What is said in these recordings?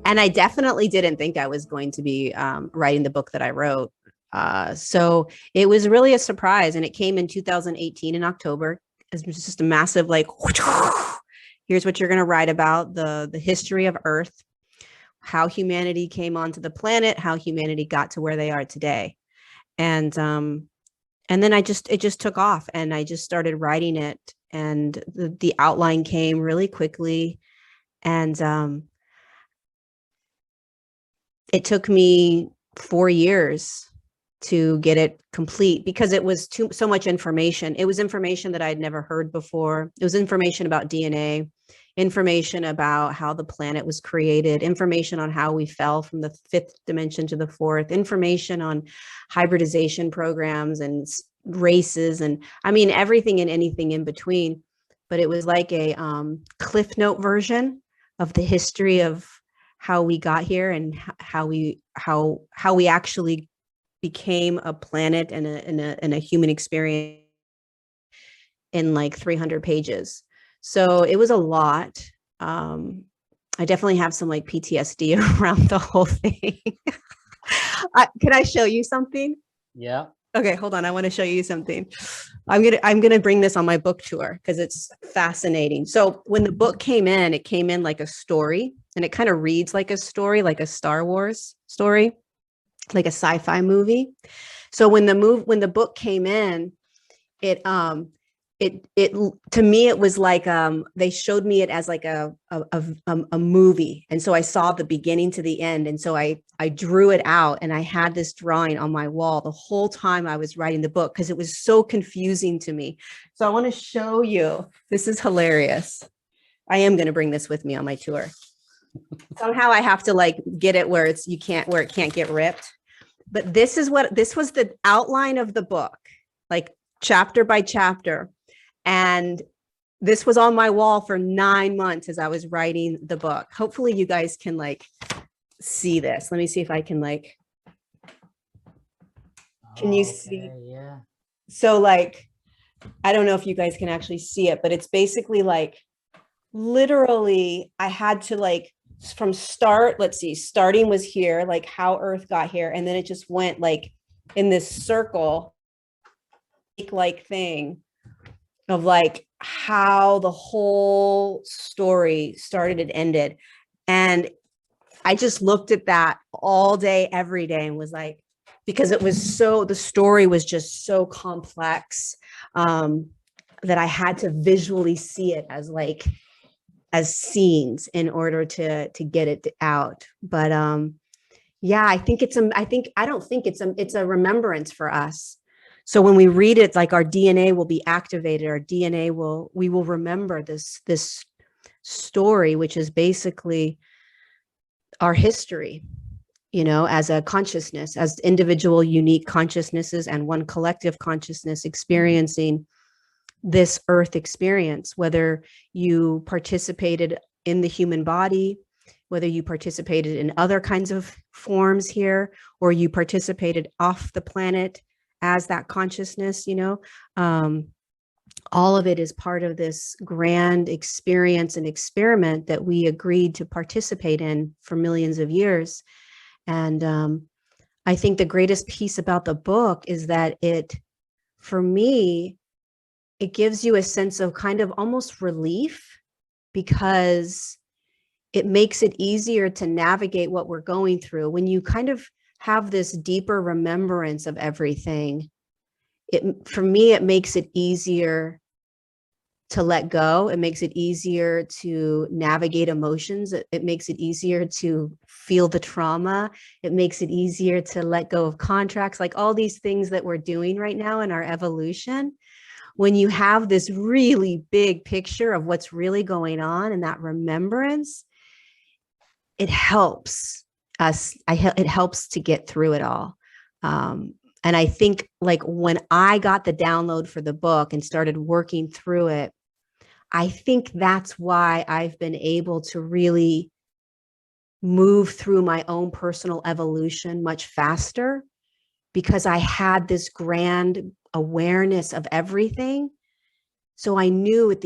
And I definitely didn't think I was going to be writing the book that I wrote. So it was really a surprise. And it came in 2018 in October. It was just a massive, like, here's what you're going to write about the history of Earth, how humanity came onto the planet, how humanity got to where they are today. And then it just took off, and I just started writing it, and the outline came really quickly. And it took me 4 years to get it complete because it was so much information. It was information that I'd never heard before. It was information about DNA, information about how the planet was created, information on how we fell from the fifth dimension to the fourth, information on hybridization programs and races, and I mean, everything and anything in between. But it was like a Cliff Note version of the history of how we got here and how we actually became a planet and a human experience in like 300 pages. So it was a lot. I definitely have some like PTSD around the whole thing. Can I show you something? Yeah. Okay, hold on. I want to show you something. I'm gonna bring this on my book tour because it's fascinating. So when the book came in, it came in like a story, and it kind of reads like a story, like a Star Wars story, like a sci-fi movie. So when the book came in, it to me it was like they showed me it as like a movie, and so I saw the beginning to the end, and so I drew it out, and I had this drawing on my wall the whole time I was writing the book because it was so confusing to me. So I want to show you. This is hilarious. I am going to bring this with me on my tour. Somehow I have to like get it where it can't get ripped. But this was the outline of the book, like chapter by chapter. And this was on my wall for 9 months as I was writing the book. Hopefully you guys can like see this. Let me see if I can like, can you see? Yeah. So like, I don't know if you guys can actually see it, but it's basically like, literally I had to like, from start, let's see, starting was here, like how Earth got here. And then it just went like in this circle, like thing of like how the whole story started and ended. And I just looked at that all day, every day, and was like, because the story was just so complex that I had to visually see it as scenes in order to get it out. But yeah, I don't think it's a remembrance for us. So when we read it, like our DNA will be activated. We will remember this story, which is basically our history, as a consciousness, as individual, unique consciousnesses and one collective consciousness experiencing this Earth experience, whether you participated in the human body, whether you participated in other kinds of forms here, or you participated off the planet as that consciousness, all of it is part of this grand experience and experiment that we agreed to participate in for millions of years. And I think the greatest piece about the book is that for me, it gives you a sense of kind of almost relief, because it makes it easier to navigate what we're going through. When you kind of have this deeper remembrance of everything, for me, it makes it easier to let go. It makes it easier to navigate emotions. It makes it easier to feel the trauma. It makes it easier to let go of contracts, like all these things that we're doing right now in our evolution. When you have this really big picture of what's really going on and that remembrance, it helps us. It helps to get through it all. And I think like when I got the download for the book and started working through it, I think that's why I've been able to really move through my own personal evolution much faster, because I had this grand awareness of everything. So I knew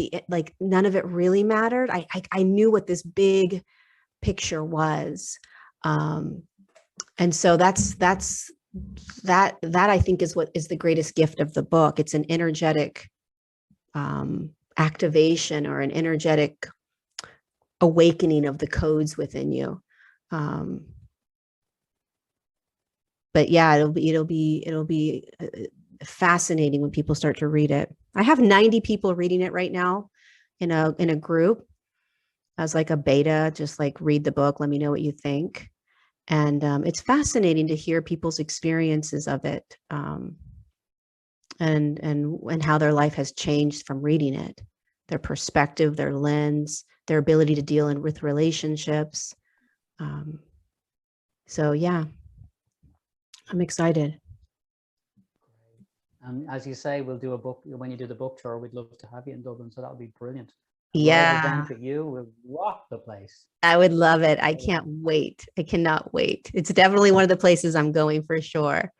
none of it really mattered. I knew what this big picture was. And so that I think is what is the greatest gift of the book. It's an energetic activation, or an energetic awakening of the codes within you. But yeah, it'll be fascinating when people start to read it. I have 90 people reading it right now in a group as like a beta, just like read the book, let me know what you think. And it's fascinating to hear people's experiences of it, and how their life has changed from reading it, their perspective, their lens, their ability to deal with relationships. So yeah, I'm excited. And as you say, we'll do a book, when you do the book tour, we'd love to have you in Dublin. So that would be brilliant. Yeah, event with you will rock the place. I would love it. I can't wait. I cannot wait. It's definitely one of the places I'm going for sure.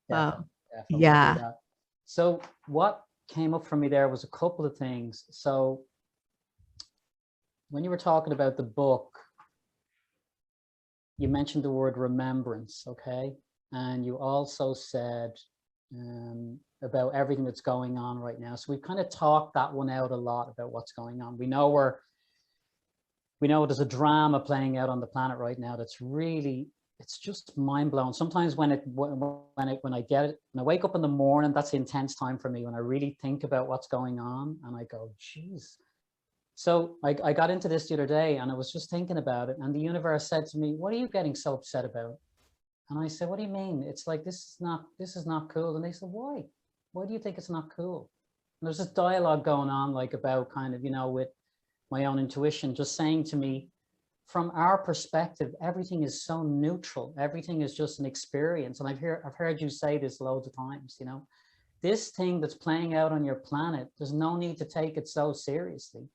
Definitely Yeah. do that. So what came up for me there was a couple of things. So when you were talking about the book, you mentioned the word remembrance, okay? And you also said about everything that's going on right now. So we've kind of talked that one out a lot about what's going on. We know there's a drama playing out on the planet right now that's really, it's just mind blowing. Sometimes when I get it, when I wake up in the morning, that's the intense time for me, when I really think about what's going on and I go, geez. So I got into this the other day and I was just thinking about it, and the universe said to me, what are you getting so upset about? And I said, what do you mean? It's like, this is not cool. And they said, why? Why do you think it's not cool? And there's this dialogue going on, like, about kind of, with my own intuition, just saying to me, from our perspective, everything is so neutral. Everything is just an experience. And I've heard you say this loads of times, this thing that's playing out on your planet, there's no need to take it so seriously.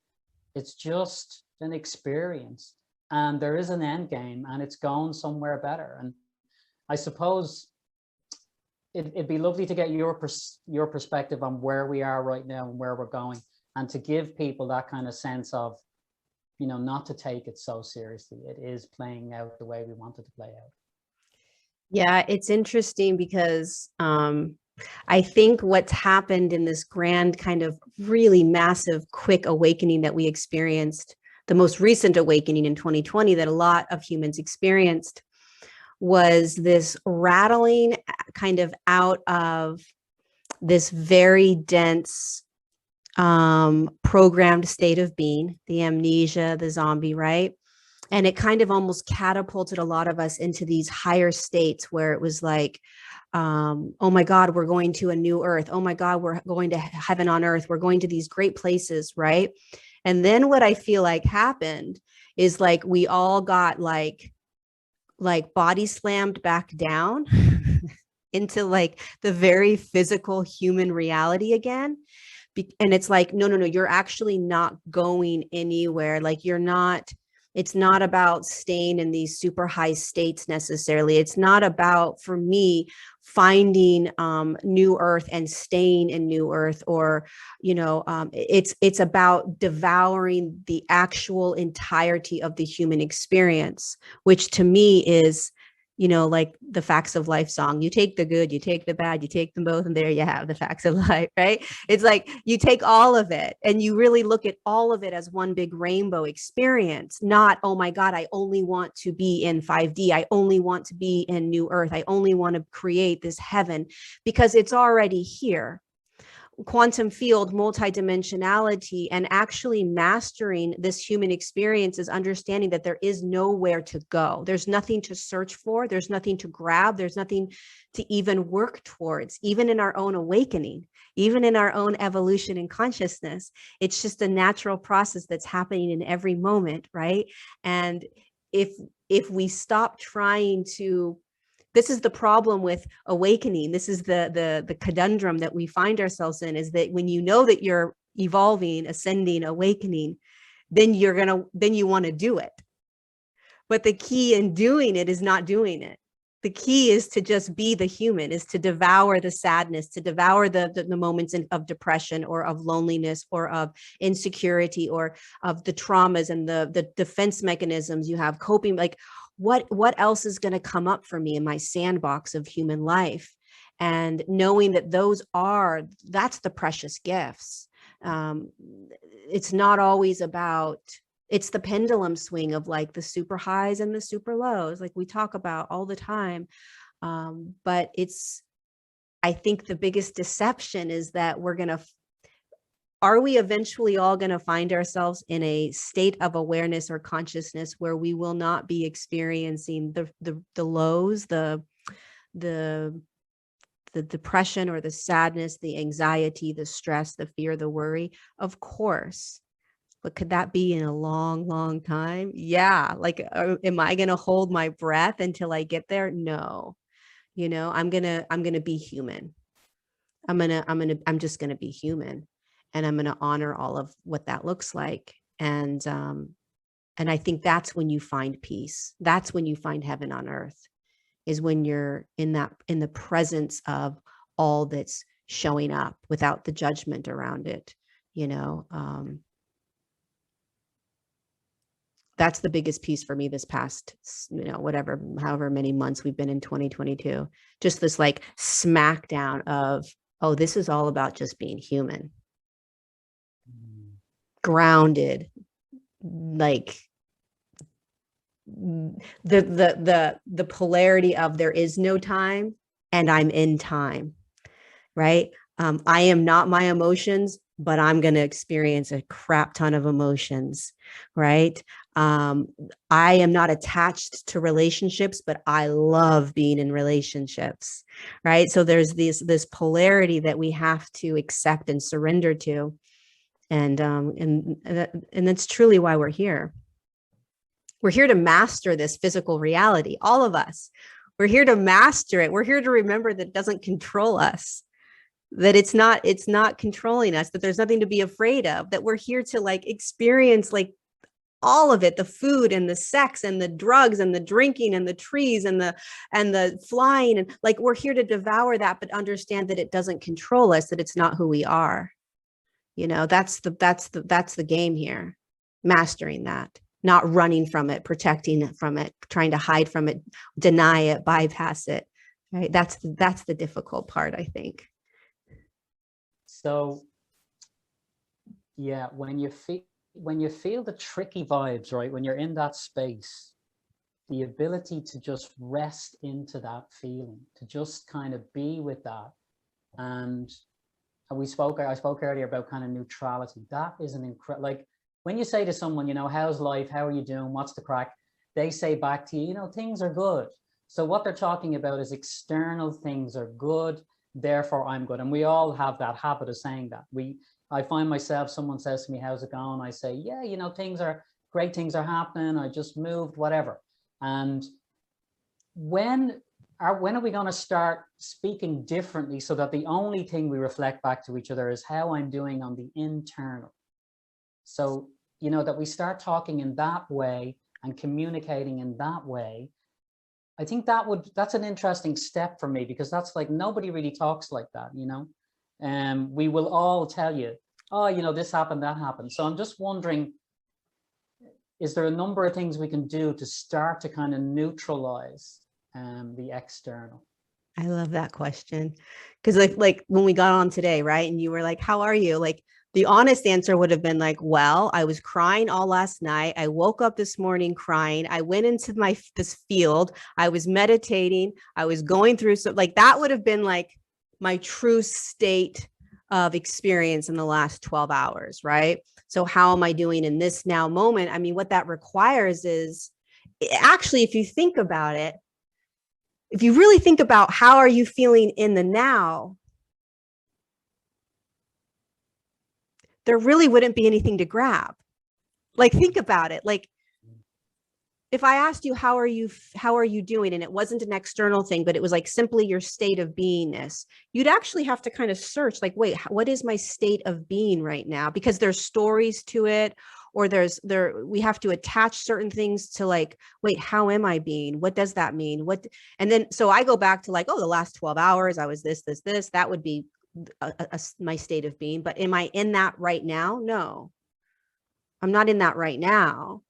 It's just an experience, and there is an end game, and it's going somewhere better. And I suppose it'd be lovely to get your perspective on where we are right now and where we're going, and to give people that kind of sense of, not to take it so seriously. It is playing out the way we want it to play out. Yeah, it's interesting because I think what's happened in this grand kind of really massive, quick awakening that we experienced, the most recent awakening in 2020 that a lot of humans experienced, was this rattling kind of out of this very dense programmed state of being, the amnesia, the zombie, right? And it kind of almost catapulted a lot of us into these higher states where it was like, oh my God, we're going to a new earth. Oh my God, we're going to heaven on earth. We're going to these great places, right? And then what I feel like happened is like we all got like body slammed back down into like the very physical human reality again. And it's like, no, you're actually not going anywhere. Like it's not about staying in these super high states necessarily. It's not about, for me, finding new earth and staying in new earth, or, it's about devouring the actual entirety of the human experience, which to me is, like the facts of life song. You take the good, you take the bad, you take them both, and there you have the facts of life, right? It's like you take all of it and you really look at all of it as one big rainbow experience, not, oh my God, I only want to be in 5D. I only want to be in New Earth. I only want to create this heaven, because it's already here. Quantum field, multi-dimensionality, and actually mastering this human experience is understanding that there is nowhere to go. There's nothing to search for. There's nothing to grab. There's nothing to even work towards, even in our own awakening, even in our own evolution and consciousness. It's just a natural process that's happening in every moment, right? And if we stop trying to, this is the problem with awakening. This is the conundrum that we find ourselves in, is that when you know that you're evolving, ascending, awakening, then you want to do it. But the key in doing it is not doing it. The key is to just be the human, is to devour the sadness, to devour the moments of depression or of loneliness or of insecurity or of the traumas and the defense mechanisms you have, coping. Like what else is going to come up for me in my sandbox of human life? And knowing that that's the precious gifts. It's not always about, it's the pendulum swing of like the super highs and the super lows, like we talk about all the time. But I think the biggest deception is that are we eventually all going to find ourselves in a state of awareness or consciousness where we will not be experiencing the lows, the depression or the sadness, the anxiety, the stress, the fear, the worry? Of course. But could that be in a long, long time? Yeah. Like, am I going to hold my breath until I get there? No. I'm going to be human. I'm just going to be human, and I'm going to honor all of what that looks like. And I think that's when you find peace. That's when you find heaven on earth, is when you're in the presence of all that's showing up without the judgment around it. That's the biggest piece for me this past, however many months we've been in 2022, just this like smackdown of, oh, this is all about just being human, grounded, like the polarity of there is no time and I'm in time, right? I am not my emotions, but I'm going to experience a crap ton of emotions, right? I am not attached to relationships, but I love being in relationships, right? So there's this polarity that we have to accept and surrender to. And that's truly why we're here. We're here to master this physical reality, all of us. We're here to master it. We're here to remember that it doesn't control us, that it's not controlling us, that there's nothing to be afraid of, that we're here to like experience like all of it, the food and the sex and the drugs and the drinking and the trees and the flying, and like we're here to devour that, but understand that it doesn't control us, that it's not who we are. That's the game here, mastering that, not running from it, protecting from it, trying to hide from it, deny it, bypass it, right? That's the difficult part, I think. So yeah, when you feel the tricky vibes, right, when you're in that space, the ability to just rest into that feeling, to just kind of be with that. And I spoke earlier about kind of neutrality. That is an incredible, like when you say to someone, how's life? How are you doing? What's the crack? They say back to you, things are good. So what they're talking about is external things are good, therefore I'm good. And we all have that habit of saying that. I find myself, someone says to me, how's it going? I say, yeah, things are great, things are happening, I just moved, whatever. And when are we going to start speaking differently so that the only thing we reflect back to each other is how I'm doing on the internal? So, that we start talking in that way and communicating in that way. I think that's an interesting step for me, because that's like, nobody really talks like that, we will all tell you, oh, this happened, that happened. So I'm just wondering, is there a number of things we can do to start to kind of neutralize the external? I love that question, because like when we got on today, right, and you were like, how are you? Like the honest answer would have been like, well, I was crying all last night. I woke up this morning crying. I went into this field. I was meditating. I was going through like that would have been like my true state of experience in the last 12 hours, right? So how am I doing in this now moment? I mean, what that requires is actually, if you think about it, if you really think about how are you feeling in the now, there really wouldn't be anything to grab. Like, think about it. Like, if I asked you, how are you doing? And it wasn't an external thing, but it was like simply your state of beingness, you'd actually have to kind of search like, wait, what is my state of being right now? Because there's stories to it, or we have to attach certain things to like, wait, how am I being? What does that mean? And then, so I go back to like, oh, the last 12 hours, I was this, that would be my state of being. But am I in that right now? No, I'm not in that right now.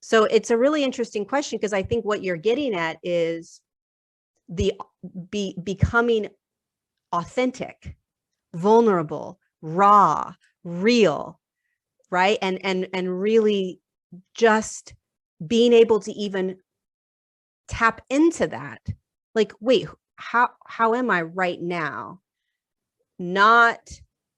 So it's a really interesting question, because I think what you're getting at is becoming authentic, vulnerable, raw, real, right? And really just being able to even tap into that. Like, wait, how am I right now? Not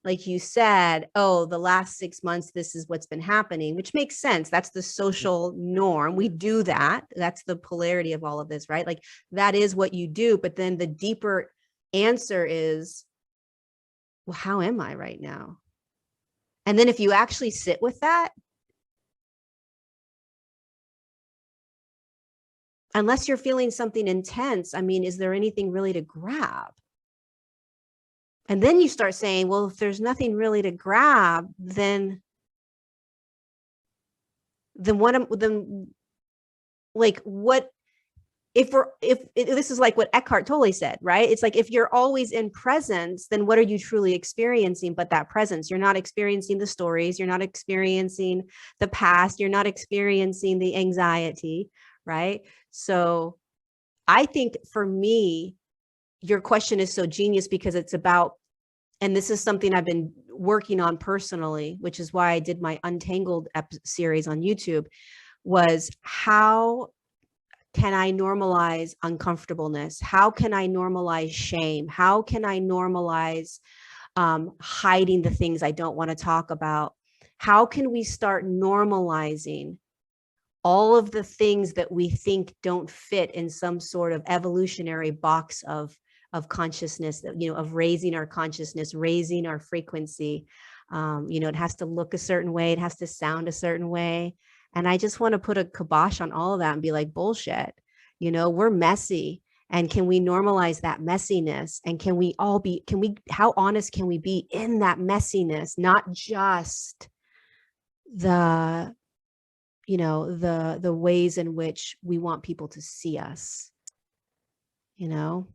like you said, oh, the last 6 months, this is what's been happening, which makes sense. That's the social norm. We do that. That's the polarity of all of this, right? Like that is what you do. But then the deeper answer is, well, how am I right now? And then if you actually sit with that, unless you're feeling something intense, I mean, is there anything really to grab? And then you start saying, well, if there's nothing really to grab, then like what if this is like what Eckhart Tolle said, right? It's like, if you're always in presence, then what are you truly experiencing but that presence? You're not experiencing the stories, you're not experiencing the past, you're not experiencing the anxiety, right? So I think for me, your question is so genius, because it's about, and this is something I've been working on personally, which is why I did my Untangled series on YouTube, was how can I normalize uncomfortableness? How can I normalize shame? How can I normalize hiding the things I don't want to talk about? How can we start normalizing all of the things that we think don't fit in some sort of evolutionary box of consciousness, that, you know, of raising our consciousness, raising our frequency? You know, it has to look a certain way, it has to sound a certain way. And I just want to put a kibosh on all of that and be like, bullshit, you know, we're messy. And can we normalize that messiness? And how honest can we be in that messiness? Not just the, you know, the ways in which we want people to see us, you know?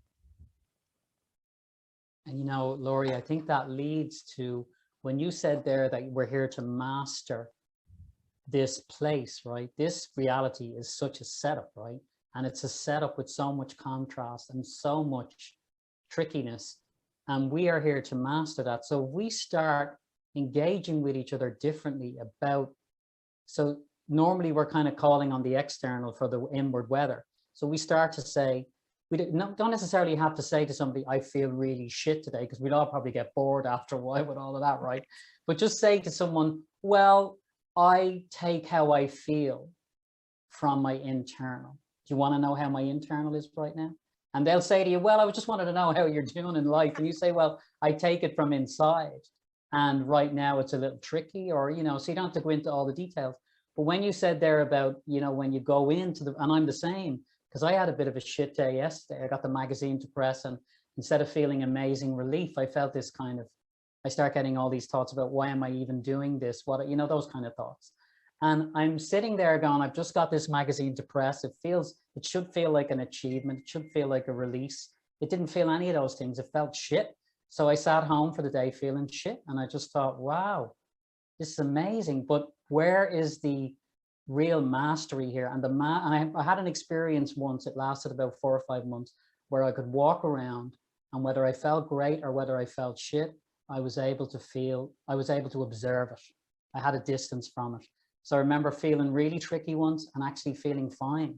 And, you know, Lorie, I think that leads to when you said there that we're here to master this place, right? This reality is such a setup, right? And it's a setup with so much contrast and so much trickiness. And we are here to master that. So we start engaging with each other differently so normally we're kind of calling on the external for the inward weather. So we start to say, we don't necessarily have to say to somebody, I feel really shit today, because we'd all probably get bored after a while with all of that, right? But just say to someone, well, I take how I feel from my internal. Do you want to know how my internal is right now? And they'll say to you, well, I just wanted to know how you're doing in life. And you say, well, I take it from inside. And right now it's a little tricky, or, you know, so you don't have to go into all the details. But when you said there about, you know, when you go into and I'm the same, because I had a bit of a shit day yesterday. I got the magazine to press, and instead of feeling amazing relief, I felt this kind of, I start getting all these thoughts about, why am I even doing this? What, you know, those kind of thoughts. And I'm sitting there going, I've just got this magazine to press. It should feel like an achievement. It should feel like a release. It didn't feel any of those things. It felt shit. So I sat home for the day feeling shit. And I just thought, wow, this is amazing. But where is the real mastery here? And I had an experience once, it lasted about 4 or 5 months, where I could walk around, and whether I felt great or whether I felt shit, I was able to observe it. I had a distance from it. So I remember feeling really tricky once and actually feeling fine.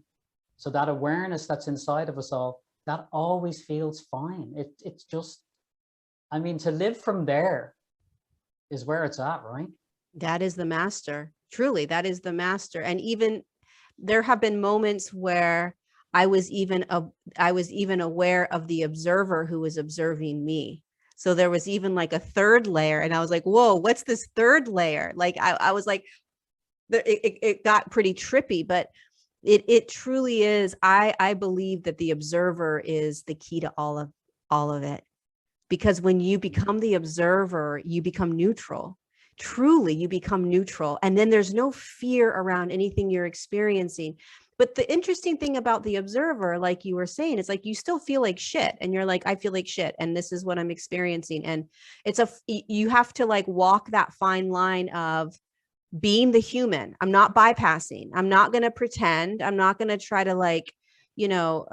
So that awareness that's inside of us all, that always feels fine. It's just, I mean, to live from there is where it's at, right? That is the master. Truly, that is the master. And even there have been moments where I was even aware of the observer who was observing me. So there was even like a third layer, and I was like, whoa, what's this third layer? Like I was like, it got pretty trippy, but it truly is. I believe that the observer is the key to all of it, because when you become the observer, you become neutral. truly you become neutral, and then there's no fear around anything you're experiencing. But the interesting thing about the observer, like you were saying, it's like you still feel like shit, and you're like, I feel like shit, and this is what I'm experiencing. And you have to like walk that fine line of being the human. I'm not bypassing. I'm not going to pretend. I'm not going to try to like, you know,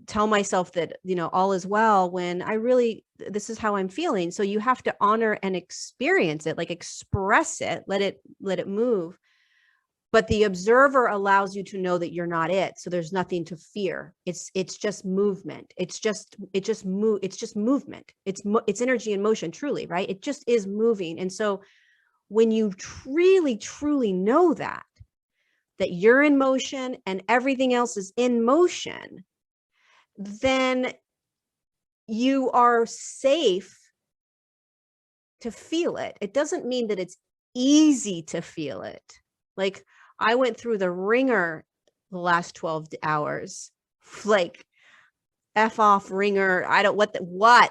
tell myself that, you know, all is well when I really, this is how I'm feeling. So you have to honor and experience it, like express it, let it move. But the observer allows you to know that you're not it. So there's nothing to fear. It's just movement. It's just movement. It's energy in motion, truly, right? It just is moving. And so when you really, truly know that you're in motion and everything else is in motion, then you are safe to feel it. It doesn't mean that it's easy to feel it. Like, I went through the ringer the last 12 hours, like F off ringer. I don't, why,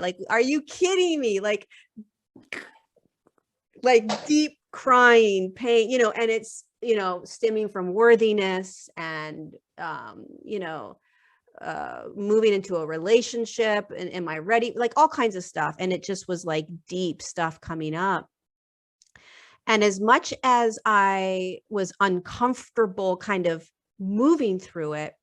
like, are you kidding me? Like deep crying, pain, you know, and it's, you know, stemming from worthiness and, you know, moving into a relationship, and am I ready? Like all kinds of stuff. And it just was like deep stuff coming up. And as much as I was uncomfortable kind of moving through it,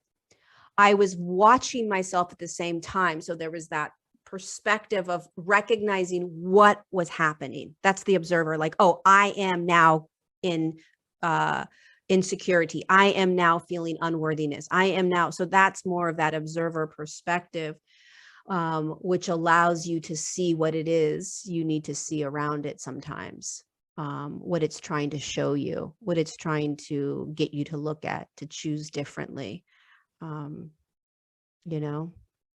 I was watching myself at the same time. So there was that perspective of recognizing what was happening. That's the observer. Like, oh, I am now in insecurity. I am now feeling unworthiness. I am now. So that's more of that observer perspective, which allows you to see what it is you need to see around it sometimes. What it's trying to show you, what it's trying to get you to look at, to choose differently, you know.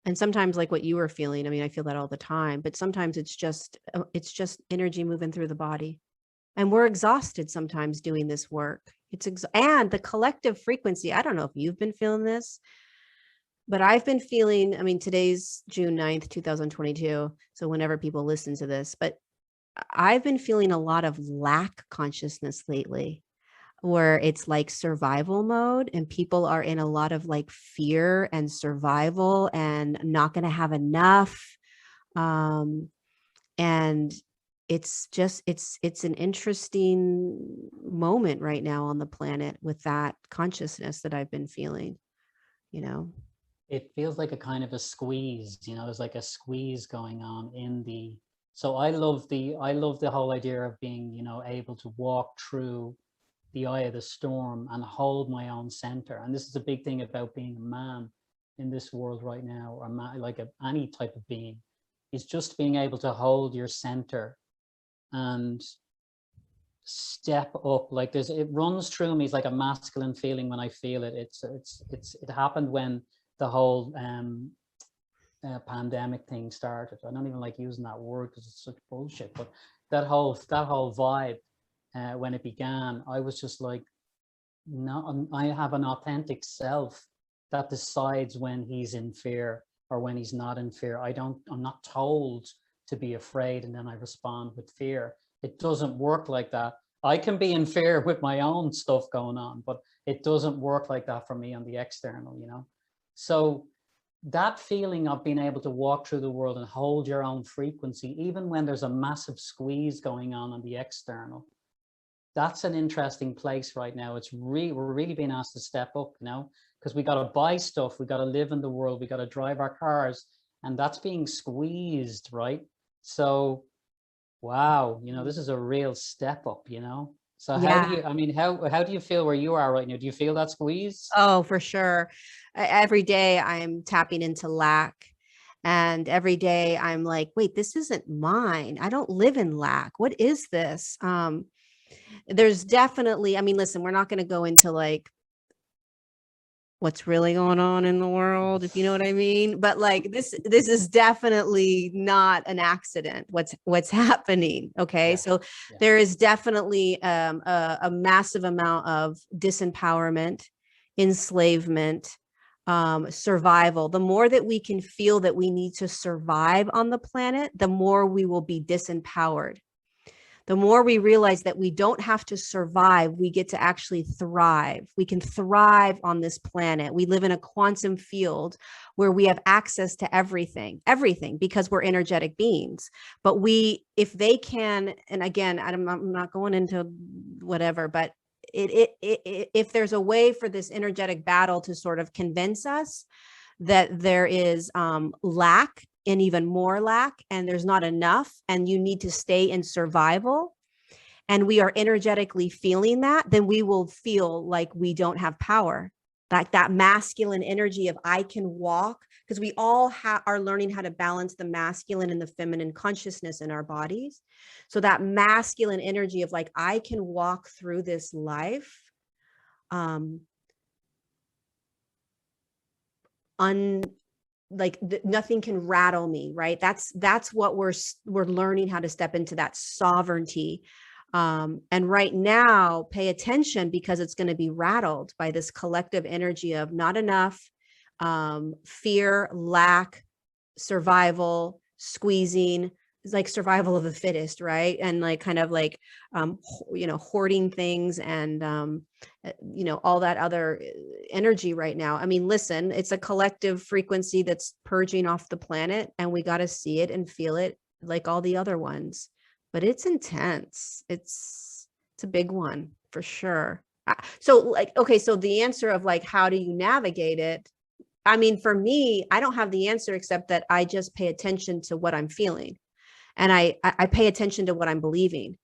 And sometimes, like what you were feeling, I mean, I feel that all the time, but sometimes it's just energy moving through the body. And we're exhausted sometimes doing this work. And the collective frequency, I don't know if you've been feeling this, but I've been feeling, I mean, today's June 9th, 2022. So whenever people listen to this, but I've been feeling a lot of lack consciousness lately, where it's like survival mode and people are in a lot of like fear and survival and not going to have enough. And it's just, it's an interesting moment right now on the planet with that consciousness that I've been feeling, you know. It feels like a kind of a squeeze, you know, there's like a squeeze going on in the, so I love the whole idea of being, you know, able to walk through the eye of the storm and hold my own center. And this is a big thing about being a man in this world right now, or any type of being, is just being able to hold your center and step up. Like it runs through me. It's like a masculine feeling when I feel it. It happened when the whole pandemic thing started. I don't even like using that word because it's such bullshit, but that whole vibe, when it began, I was just like, no, I have an authentic self that decides when he's in fear or when he's not in fear. I'm not told to be afraid and then I respond with fear. It doesn't work like that. I can be in fear with my own stuff going on, but it doesn't work like that for me on the external, you know? So that feeling of being able to walk through the world and hold your own frequency, even when there's a massive squeeze going on the external, that's an interesting place right now. We're really being asked to step up, you know, because we got to buy stuff, we got to live in the world, we got to drive our cars, and that's being squeezed, right? So, wow, you know, this is a real step up, you know. So how do you feel where you are right now? Do you feel that squeeze? Oh, for sure. Every day I'm tapping into lack. And every day I'm like, wait, this isn't mine. I don't live in lack. What is this? There's definitely, I mean, listen, we're not going to go into like what's really going on in the world, if you know what I mean. But like this is definitely not an accident. What's happening. Okay. Yeah. So yeah. There is definitely a massive amount of disempowerment, enslavement, survival. The more that we can feel that we need to survive on the planet, the more we will be disempowered. The more we realize that we don't have to survive, we get to actually thrive. We can thrive on this planet. We live in a quantum field where we have access to everything, because we're energetic beings. But if they can, and again, I'm not going into whatever, but if there's a way for this energetic battle to sort of convince us that there is lack and even more lack, and there's not enough, and you need to stay in survival, and we are energetically feeling that, then we will feel like we don't have power. Like that masculine energy of I can walk, because we all are learning how to balance the masculine and the feminine consciousness in our bodies. So that masculine energy of like, I can walk through this life nothing can rattle me, right? That's what we're learning, how to step into that sovereignty. And right now, pay attention, because it's going to be rattled by this collective energy of not enough, fear, lack, survival, squeezing. It's like survival of the fittest, right? And like kind of like, hoarding things and, all that other energy right now. I mean, listen, it's a collective frequency that's purging off the planet, and we got to see it and feel it like all the other ones. But it's intense. It's a big one for sure. So like, okay, so the answer of like, how do you navigate it? I mean, for me, I don't have the answer, except that I just pay attention to what I'm feeling. And I pay attention to what I'm believing,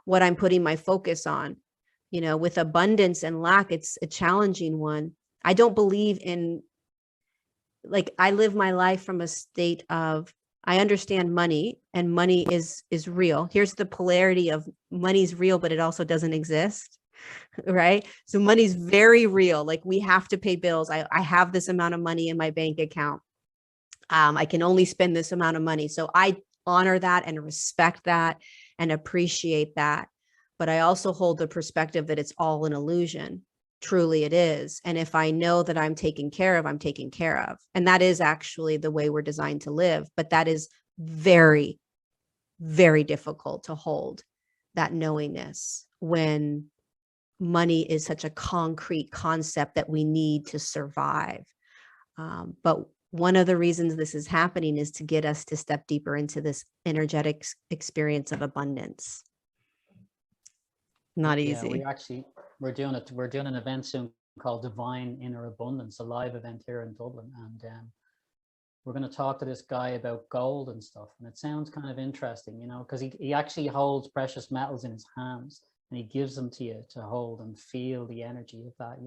what I'm putting my focus on. With abundance and lack, it's a challenging one. I don't believe in, like, I live my life from a state of, I understand money, and money is real. Here's the polarity of money's real, but it also doesn't exist. Right? So money's very real. Like, we have to pay bills. I have this amount of money in my bank account. I can only spend this amount of money. So I honor that and respect that and appreciate that. But I also hold the perspective that it's all an illusion. Truly it is. And if I know that I'm taken care of, I'm taken care of. And that is actually the way we're designed to live. But that is very, very difficult to hold, that knowingness, when money is such a concrete concept that we need to survive. But one of the reasons this is happening is to get us to step deeper into this energetic experience of abundance. Not easy. Yeah, we're doing it. We're doing an event soon called Divine Inner Abundance, a live event here in Dublin. And we're going to talk to this guy about gold and stuff. And it sounds kind of interesting, because he actually holds precious metals in his hands, and he gives them to you to hold and feel the energy of that,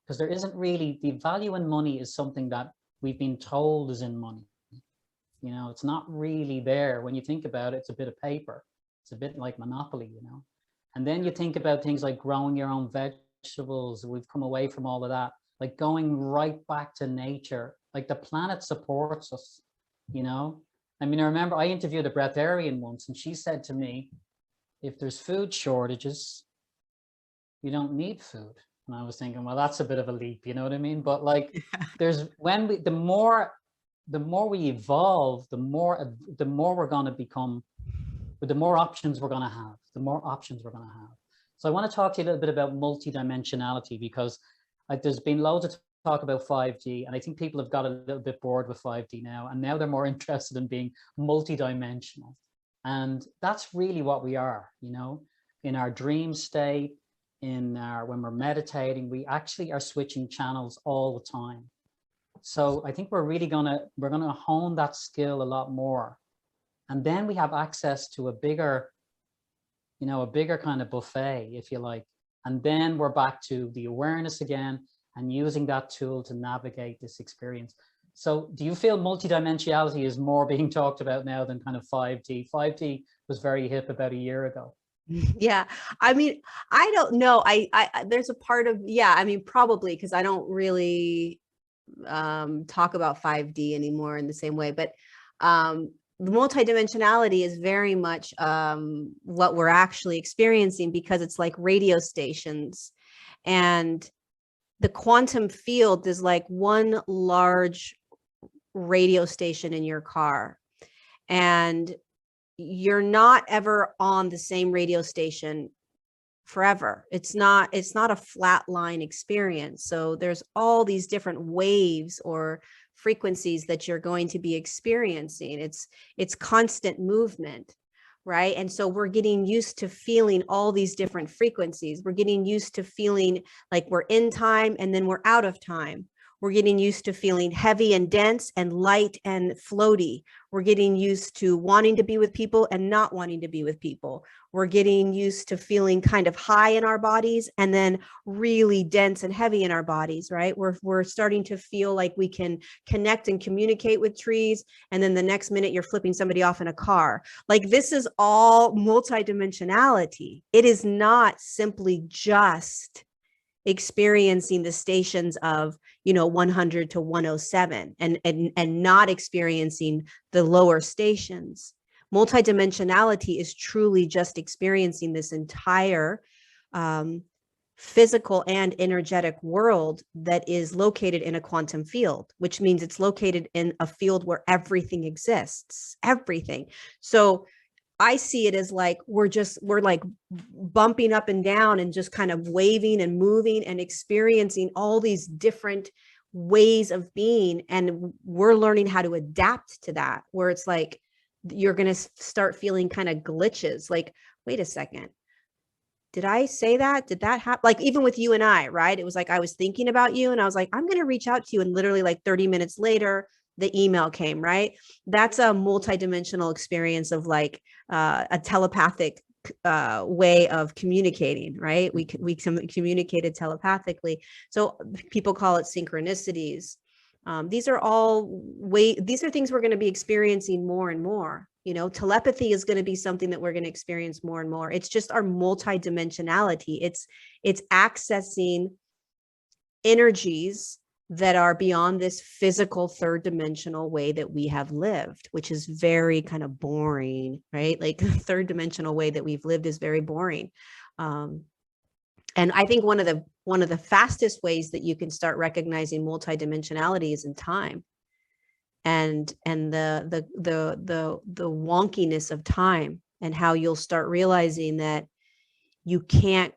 because there isn't really, the value in money is something that we've been told is in money. It's not really there. When you think about it, it's a bit of paper. It's a bit like Monopoly, And then you think about things like growing your own vegetables. We've come away from all of that, like going right back to nature. Like, the planet supports us, I mean, I remember I interviewed a breatharian once, and she said to me, if there's food shortages, you don't need food. And I was thinking, well, that's a bit of a leap, you know what I mean? But like, the more we evolve, the more we're going to become, the more options we're going to have, So I want to talk to you a little bit about multi-dimensionality, because there's been loads of talk about 5D, and I think people have got a little bit bored with 5D now, and now they're more interested in being multi-dimensional. And that's really what we are, in our dream state, when we're meditating, we actually are switching channels all the time. So I think we're really gonna hone that skill a lot more. And then we have access to a bigger kind of buffet, if you like. And then we're back to the awareness again, and using that tool to navigate this experience. So do you feel multidimensionality is more being talked about now than kind of 5D? 5D was very hip about a year ago. Yeah. I mean, I don't know. I there's a part of, yeah, I mean, probably because I don't really talk about 5D anymore in the same way, but the multidimensionality is very much what we're actually experiencing, because it's like radio stations, and the quantum field is like one large radio station in your car, and you're not ever on the same radio station forever. It's not a flat line experience. So there's all these different waves or frequencies that you're going to be experiencing. It's constant movement, right? And so we're getting used to feeling all these different frequencies. We're getting used to feeling like we're in time and then we're out of time. We're getting used to feeling heavy and dense and light and floaty. We're getting used to wanting to be with people and not wanting to be with people. We're getting used to feeling kind of high in our bodies and then really dense and heavy in our bodies, right? We're starting to feel like we can connect and communicate with trees, and then the next minute you're flipping somebody off in a car. Like, this is all multidimensionality. It is not simply just experiencing the stations of 100 to 107 and not experiencing the lower stations. Multidimensionality is truly just experiencing this entire physical and energetic world that is located in a quantum field, which means it's located in a field where everything exists, everything. So I see it as like we're like bumping up and down and just kind of waving and moving and experiencing all these different ways of being. And we're learning how to adapt to that, where it's like you're going to start feeling kind of glitches. Like, wait a second. Did I say that? Did that happen? Like, even with you and I, right? It was like I was thinking about you and I was like, I'm going to reach out to you. And literally like 30 minutes later, the email came, right? That's a multidimensional experience of like a telepathic way of communicating, right? We communicated telepathically. So people call it synchronicities. These are things we're going to be experiencing more and more. Telepathy is going to be something that we're going to experience more and more. It's just our multidimensionality. It's accessing energies that are beyond this physical third dimensional way that we have lived, which is very kind of boring, right? Like the third dimensional way that we've lived is very boring. And I think one of the fastest ways that you can start recognizing multidimensionality is in time, and the wonkiness of time, and how you'll start realizing that you can't,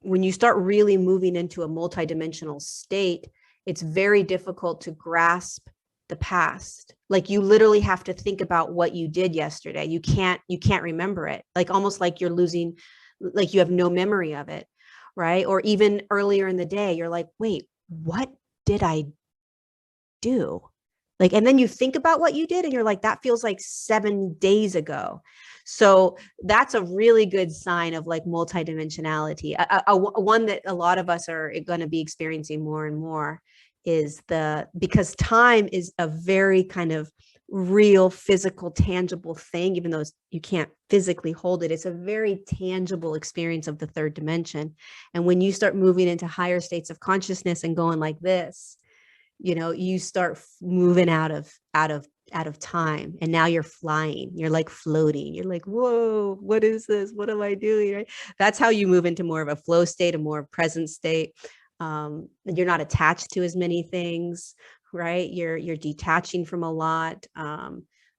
when you start really moving into a multidimensional state, it's very difficult to grasp the past. Like, you literally have to think about what you did yesterday. You can't remember it. Like, almost like you're losing, like you have no memory of it, right? Or even earlier in the day, you're like, wait, what did I do? Like, and then you think about what you did and you're like, that feels like 7 days ago. So that's a really good sign of like multidimensionality. One that a lot of us are going to be experiencing more and more is because time is a very kind of real, physical, tangible thing, even though you can't physically hold it. It's a very tangible experience of the third dimension. And when you start moving into higher states of consciousness and going like this, you start moving out of time, and now you're flying, you're like floating, you're like, whoa, what is this, what am I doing, right? That's how you move into more of a flow state, a more present state. You're not attached to as many things, right? You're detaching from a lot.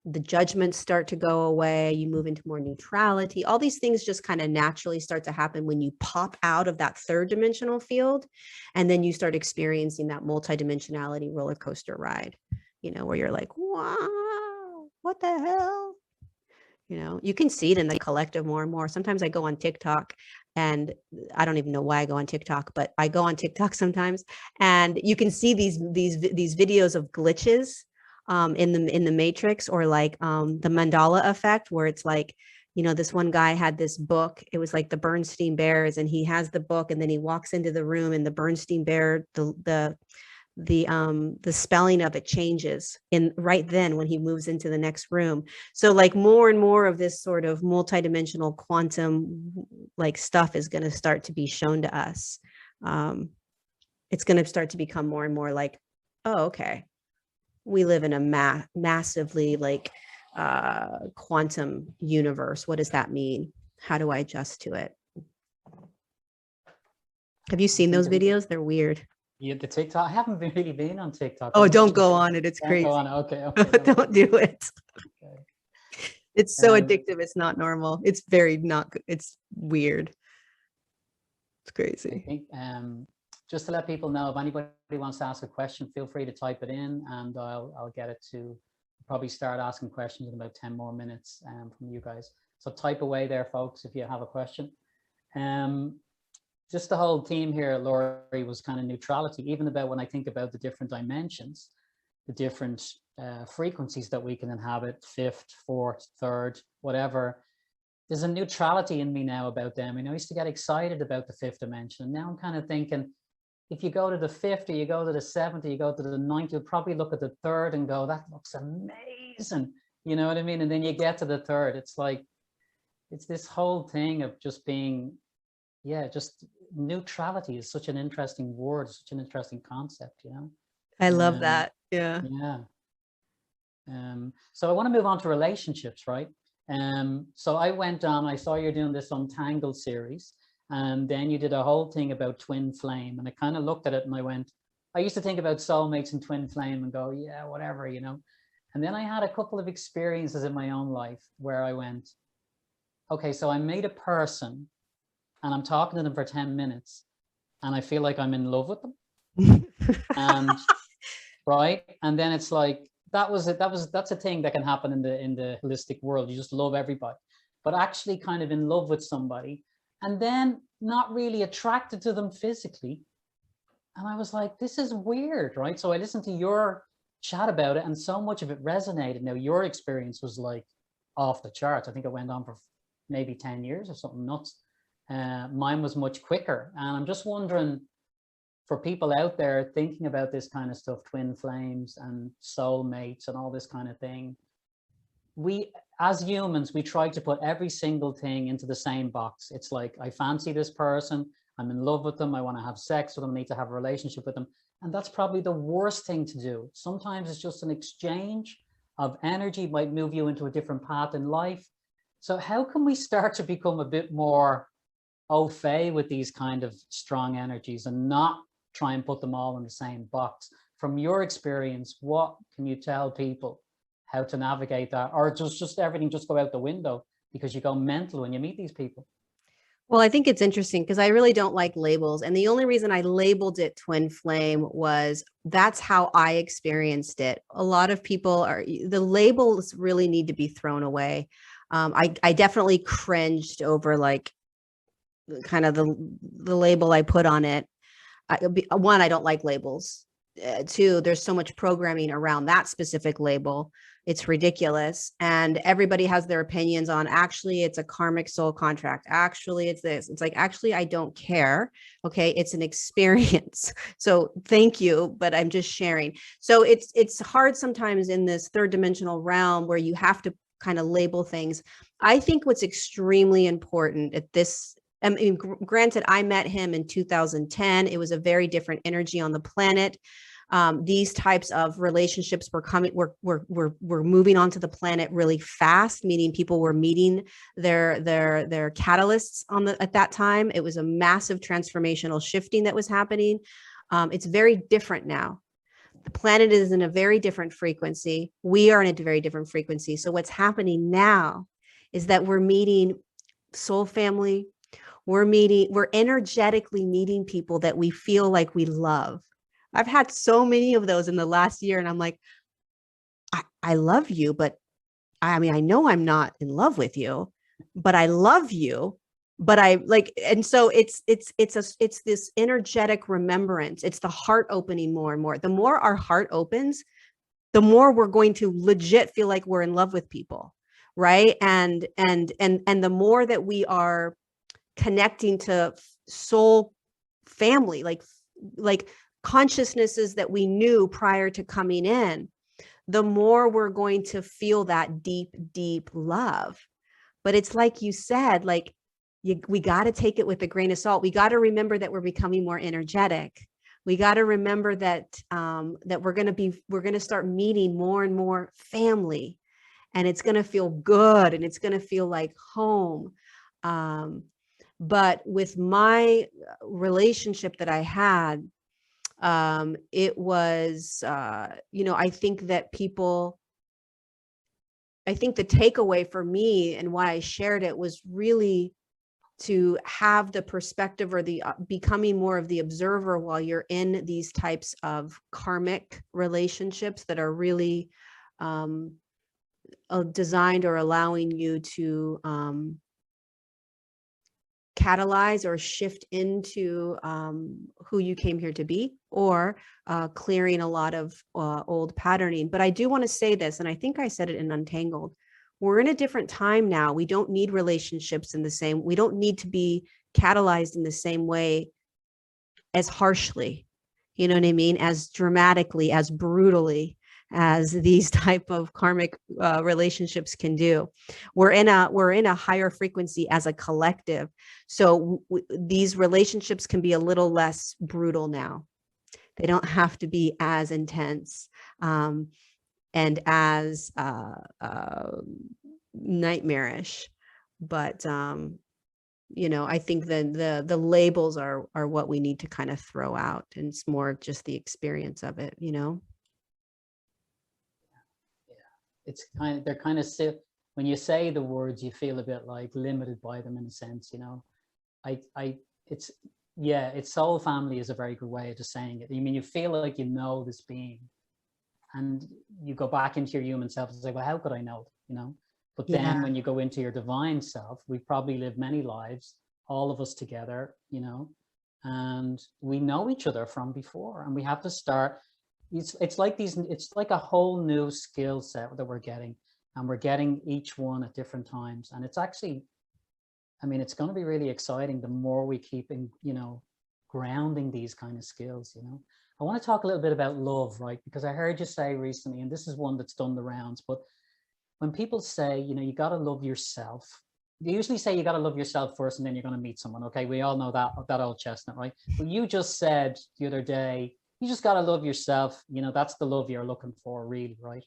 The judgments start to go away. You move into more neutrality. All these things just kind of naturally start to happen when you pop out of that third dimensional field, and then you start experiencing that multidimensionality roller coaster ride, where you're like, wow, what the hell? You can see it in the collective more and more. Sometimes I go on TikTok, and I don't even know why I go on TikTok, but I go on TikTok sometimes, and you can see these videos of glitches in the matrix, or like the mandala effect, where it's like, this one guy had this book. It was like the Bernstein Bears, and he has the book, and then he walks into the room, and the Bernstein Bear, the spelling of it changes in right then when he moves into the next room. So like more and more of this sort of multidimensional quantum like stuff is going to start to be shown to us. It's going to start to become more and more like, oh, okay, we live in a massively like quantum universe. What does that mean? How do I adjust to it? Have you I seen think those videos? They're weird. the TikTok. I haven't really been on TikTok. Oh, I'm don't going go to. on it. It's Don't go crazy. on. Okay, okay, no Don't worries. do it. Okay. It's so addictive. It's not normal. It's very not good. It's weird. It's I crazy. think just to let people know, if anybody wants to ask a question, feel free to type it in, and I'll get it to probably start asking questions in about 10 more minutes from you guys. So type away there, folks, if you have a question. Just the whole theme here, Lorie, was kind of neutrality, even about when I think about the different dimensions, the different frequencies that we can inhabit, fifth, fourth, third, whatever. There's a neutrality in me now about them. I used to get excited about the fifth dimension. And now I'm kind of thinking, if you go to the fifth, or you go to the seventh, or you go to the ninth, you'll probably look at the third and go, that looks amazing. You know what I mean? And then you get to the third. It's like, it's this whole thing of just being, yeah, just neutrality is such an interesting word, such an interesting concept, you know? I love that. Yeah. Yeah. So I want to move on to relationships, right? So I went on, I saw you're doing this Untangled series, and then you did a whole thing about twin flame, and I kind of looked at it and I went, I used to think about soulmates and twin flame and go, yeah, whatever, you know. And then I had a couple of experiences in my own life where I went, okay, so I meet a person and I'm talking to them for 10 minutes and I feel like I'm in love with them. And right. And then it's like, that's a thing that can happen in the holistic world. You just love everybody, but actually kind of in love with somebody and then not really attracted to them physically. And I was like, this is weird, right? So I listened to your chat about it and so much of it resonated. Now your experience was like off the charts. I think it went on for maybe 10 years or something nuts. Mine was much quicker. And I'm just wondering, for people out there thinking about this kind of stuff, twin flames and soulmates and all this kind of thing, we, as humans, we try to put every single thing into the same box. It's like, I fancy this person, I'm in love with them, I want to have sex with them, I need to have a relationship with them. And that's probably the worst thing to do. Sometimes it's just an exchange of energy, might move you into a different path in life. So how can we start to become a bit more au fait with these kind of strong energies and not try and put them all in the same box? From your experience, what can you tell people how to navigate that? Or does just everything just go out the window because you go mental when you meet these people? Well, I think it's interesting because I really don't like labels. And the only reason I labeled it twin flame was that's how I experienced it. A lot of people the labels really need to be thrown away. I definitely cringed over like kind of the label I put on it. One, I don't like labels. Two, there's so much programming around that specific label. It's ridiculous. And everybody has their opinions on, actually, it's a karmic soul contract. Actually, it's this. It's like, actually, I don't care. Okay. It's an experience. So thank you, but I'm just sharing. So it's hard sometimes in this third dimensional realm where you have to kind of label things. I think what's extremely important at this, I mean, granted, I met him in 2010. It was a very different energy on the planet. These types of relationships were coming, we're moving onto the planet really fast, meaning people were meeting their catalysts at that time. It was a massive transformational shifting that was happening. It's very different now. The planet is in a very different frequency. We are in a very different frequency. So what's happening now is that we're meeting soul family. We're energetically meeting people that we feel like we love. I've had so many of those in the last year, and I'm like, I love you, but I mean, I know I'm not in love with you, but I love you. But I like, and so it's this energetic remembrance. It's the heart opening more and more. The more our heart opens, the more we're going to legit feel like we're in love with people, right? And the more that we are connecting to soul family, like consciousnesses that we knew prior to coming in, the more we're going to feel that deep love. But it's like you said, like we got to take it with a grain of salt. We got to remember that we're becoming more energetic. We got to remember that that we're going to start meeting more and more family, and it's going to feel good, and it's going to feel like home. But with my relationship that I had, it was, I think that I think the takeaway for me and why I shared it was really to have the perspective or the becoming more of the observer while you're in these types of karmic relationships that are really designed or allowing you to catalyze or shift into who you came here to be, or clearing a lot of old patterning. But I do want to say this, and I think I said it in Untangled. We're in a different time now. We don't need relationships in the same, we don't need to be catalyzed in the same way, as harshly, you know what I mean, as dramatically, as brutally as these type of karmic relationships can do. We're in a higher frequency as a collective, so these relationships can be a little less brutal now. They don't have to be as intense and as nightmarish. But I think that the labels are what we need to kind of throw out, and it's more just the experience of it. It's kind of, they're kind of, when you say the words, you feel a bit like limited by them in a sense, it's soul family is a very good way of just saying it. I mean, you feel like this being, and you go back into your human self and say, well, how could I know it, But then when you go into your divine self, we've probably lived many lives, all of us together, and we know each other from before, and we have to start. It's like a whole new skill set that we're getting, and we're getting each one at different times. And it's actually, I mean, it's going to be really exciting the more we keep grounding these kind of skills. I want to talk a little bit about love, right? Because I heard you say recently, and this is one that's done the rounds, but when people say, you got to love yourself, they usually say you got to love yourself first and then you're going to meet someone. Okay, we all know that old chestnut, right? But you just said the other day, you just got to love yourself. That's the love you're looking for, really, right?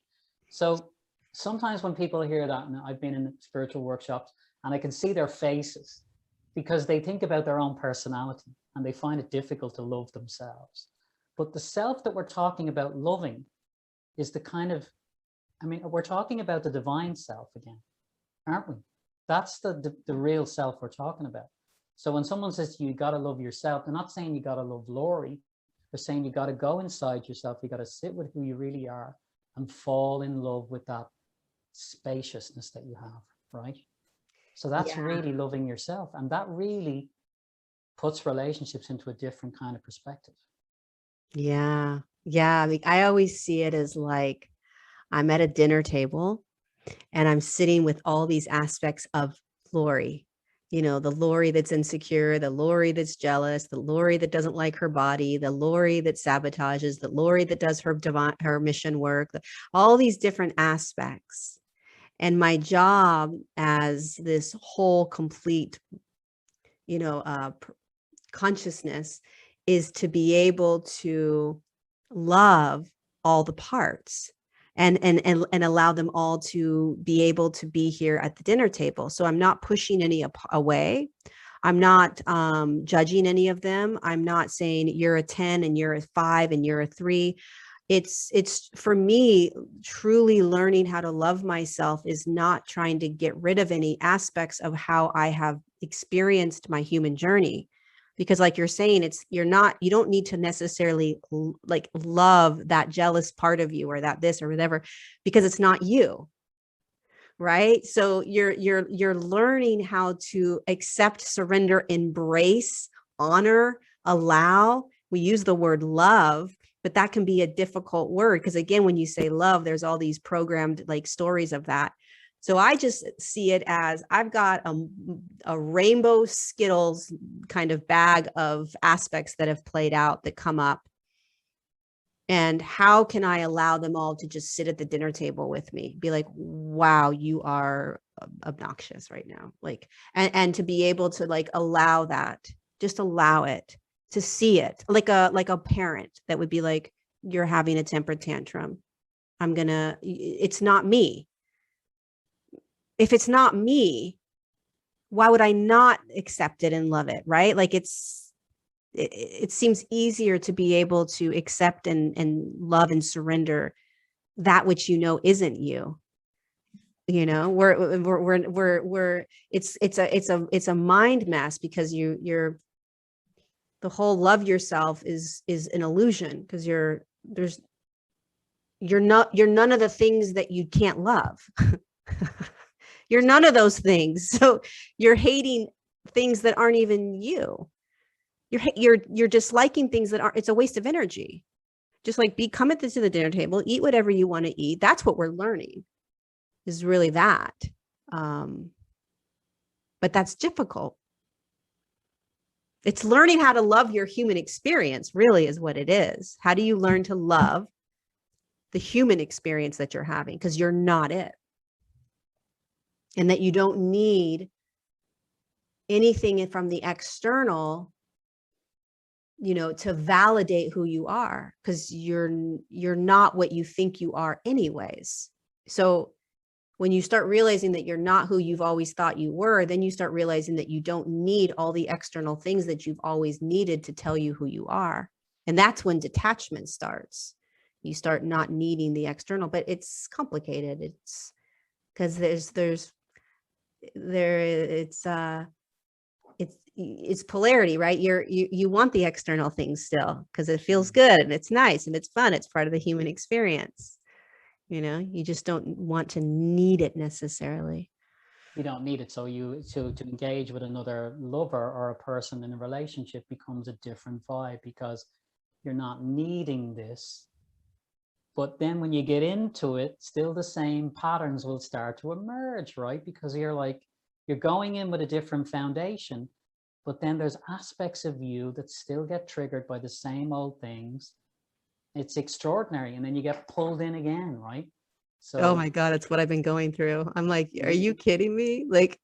So sometimes when people hear that, and I've been in spiritual workshops, and I can see their faces because they think about their own personality and they find it difficult to love themselves. But the self that we're talking about loving is the kind of, we're talking about the divine self again, aren't we? That's the real self we're talking about. So when someone says you got to love yourself, they're not saying you got to love Lorie. They're saying you got to go inside yourself. You got to sit with who you really are and fall in love with that spaciousness that you have, right? So that's really loving yourself. And that really puts relationships into a different kind of perspective. Yeah. I always see it as like, I'm at a dinner table and I'm sitting with all these aspects of Lorie, the Lorie that's insecure, the Lorie that's jealous, the Lorie that doesn't like her body, the Lorie that sabotages, the Lorie that does her mission work, all these different aspects. And my job as this whole complete, consciousness is to be able to love all the parts and allow them all to be able to be here at the dinner table. So I'm not pushing any away. I'm not judging any of them. I'm not saying you're a 10 and you're a 5 and you're a 3. It's for me, truly learning how to love myself is not trying to get rid of any aspects of how I have experienced my human journey. Because like you're saying, you don't need to necessarily like love that jealous part of you or that this or whatever, because it's not you. Right. So you're learning how to accept, surrender, embrace, honor, allow. We use the word love, but that can be a difficult word because again, when you say love, there's all these programmed like stories of that. So I just see it as I've got a rainbow Skittles kind of bag of aspects that have played out that come up. And how can I allow them all to just sit at the dinner table with me? Be like, wow, you are obnoxious right now. Like, and to be able to like allow that, just allow it, to see it like a parent that would be like, you're having a temper tantrum. It's not me. If it's not me, why would I not accept it and love it? Right. Like it seems easier to be able to accept and love and surrender that which you know isn't you. You know, it's a mind mess, because you're the whole love yourself is an illusion, because you're none of the things that you can't love. You're none of those things. So you're hating things that aren't even you. You're disliking things that aren't. It's a waste of energy. Just like come at this to the dinner table, eat whatever you want to eat. That's what we're learning, is really that. But that's difficult. It's learning how to love your human experience, really, is what it is. How do you learn to love the human experience that you're having? Because you're not it. And that you don't need anything from the external, you know, to validate who you are, because you're not what you think you are anyways. So when you start realizing that you're not who you've always thought you were, then you start realizing that you don't need all the external things that you've always needed to tell you who you are. And that's when detachment starts. You start not needing the external, but it's complicated. It's because it's polarity, right? You want the external things still, because it feels good and it's nice and it's fun. It's part of the human experience. You know, you just don't want to need it necessarily. You don't need it. So to engage with another lover or a person in a relationship becomes a different vibe, because you're not needing this. But then when you get into it, still the same patterns will start to emerge, right? Because you're going in with a different foundation, but then there's aspects of you that still get triggered by the same old things. It's extraordinary. And then you get pulled in again, right? So, oh my God, it's what I've been going through. I'm like, are you kidding me? Like,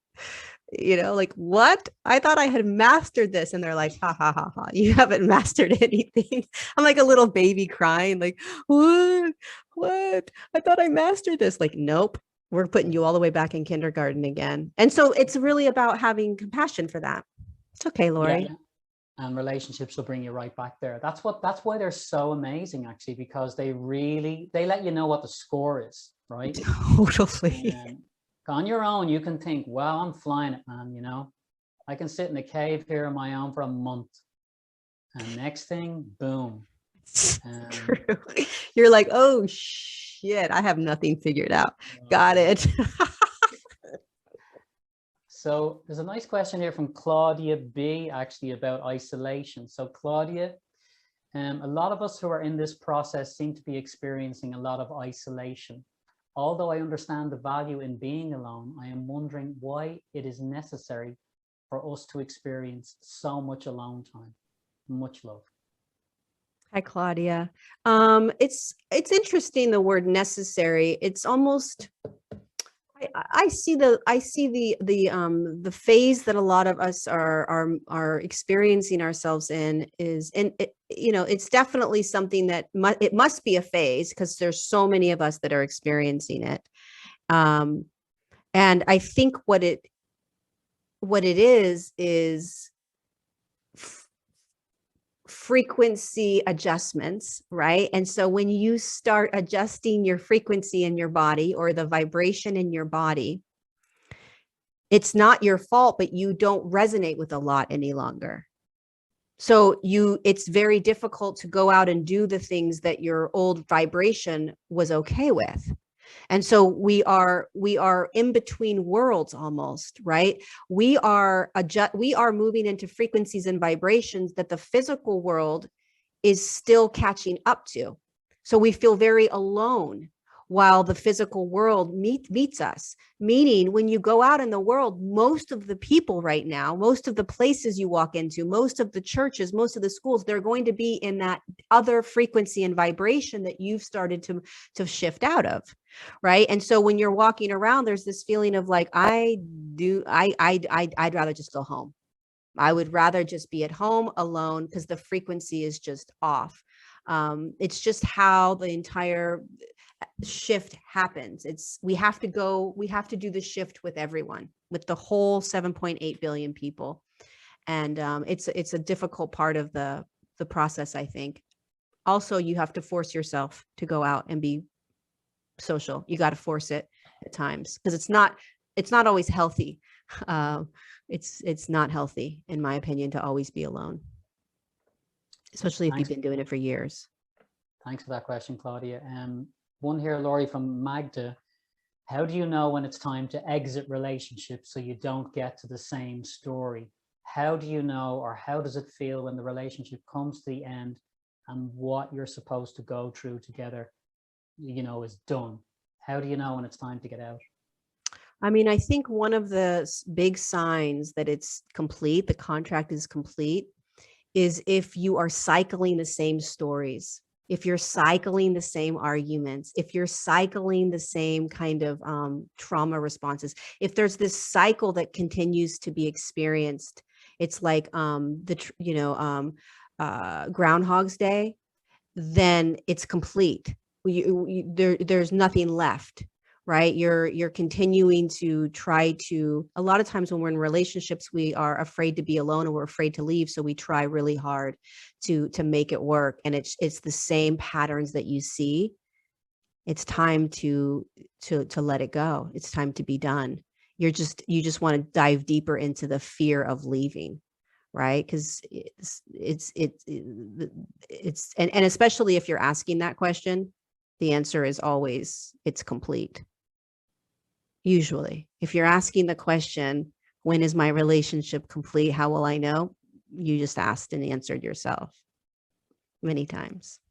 you know, like, what? I thought I had mastered this. And they're like, ha ha ha ha, you haven't mastered anything. I'm like a little baby crying, like, what? I thought I mastered this. Like, nope, we're putting you all the way back in kindergarten again. And so it's really about having compassion for that. It's okay, Lorie. yeah. And relationships will bring you right back there. That's why they're so amazing, actually, because they let you know what the score is, right? Totally. And on your own, you can think, well, I'm flying it, man. You know, I can sit in a cave here on my own for a month, and next thing, boom. True. You're like, oh shit, I have nothing figured out. Got it. So there's a nice question here from Claudia B, actually, about isolation. So Claudia, a lot of us who are in this process seem to be experiencing a lot of isolation. Although I understand the value in being alone, I am wondering why it is necessary for us to experience so much alone time. Much love. Hi, Claudia. It's interesting, the word necessary. It's almost, I see the phase that a lot of us are experiencing ourselves in is, and you know, it's definitely something that it must be a phase, because there's so many of us that are experiencing it. And I think what it is frequency adjustments, right? And so when you start adjusting your frequency in your body, or the vibration in your body, it's not your fault, but you don't resonate with a lot any longer. So it's very difficult to go out and do the things that your old vibration was okay with. And so we are in between worlds almost, right? We are moving into frequencies and vibrations that the physical world is still catching up to. So we feel very alone while the physical world meets us. Meaning, when you go out in the world, most of the people right now, most of the places you walk into, most of the churches, most of the schools, they're going to be in that other frequency and vibration that you've started to shift out of, right? And so when you're walking around, there's this feeling of like, I'd rather just go home. I would rather just be at home alone, because the frequency is just off. It's just how the entire, shift happens. We have to do the shift with everyone, with the whole 7.8 billion people. And it's a difficult part of the process, I think. Also, you have to force yourself to go out and be social. You got to force it at times, because it's not always healthy. It's not healthy, in my opinion, to always be alone, especially if you've been doing it for years. Thanks for that question, Claudia. One here, Lorie, from Magda. How do you know when it's time to exit relationships so you don't get to the same story? How do you know, or how does it feel when the relationship comes to the end and what you're supposed to go through together, is done? How do you know when it's time to get out? I mean, I think one of the big signs that it's complete, the contract is complete, is if you are cycling the same stories, if you're cycling the same arguments, if you're cycling the same kind of trauma responses, if there's this cycle that continues to be experienced, it's like Groundhog's Day, then it's complete. There's nothing left, right? You're continuing to try to, a lot of times when we're in relationships, we are afraid to be alone, or we're afraid to leave. So we try really hard to make it work. And it's the same patterns that you see. It's time to let it go. It's time to be done. You just want to dive deeper into the fear of leaving, right? Because it's and especially if you're asking that question, the answer is always, it's complete. Usually, if you're asking the question, when is my relationship complete? How will I know? You just asked and answered yourself many times.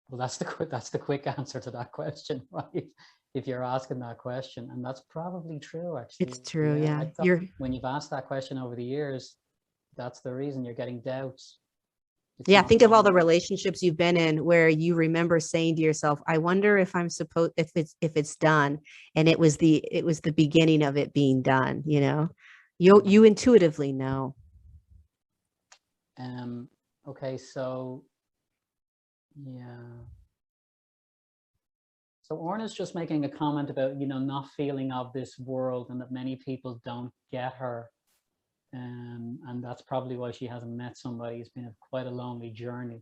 Well, that's the quick answer to that question, right? If you're asking that question, and that's probably true, actually. It's true, yeah. When you've asked that question over the years, that's the reason you're getting doubts. Yeah, think of all the relationships you've been in where you remember saying to yourself, I wonder if it's done. And it was the beginning of it being done, you intuitively know. Okay, so yeah. So Orna's just making a comment about, not feeling of this world, and that many people don't get her. And that's probably why she hasn't met somebody. It's been quite a lonely journey.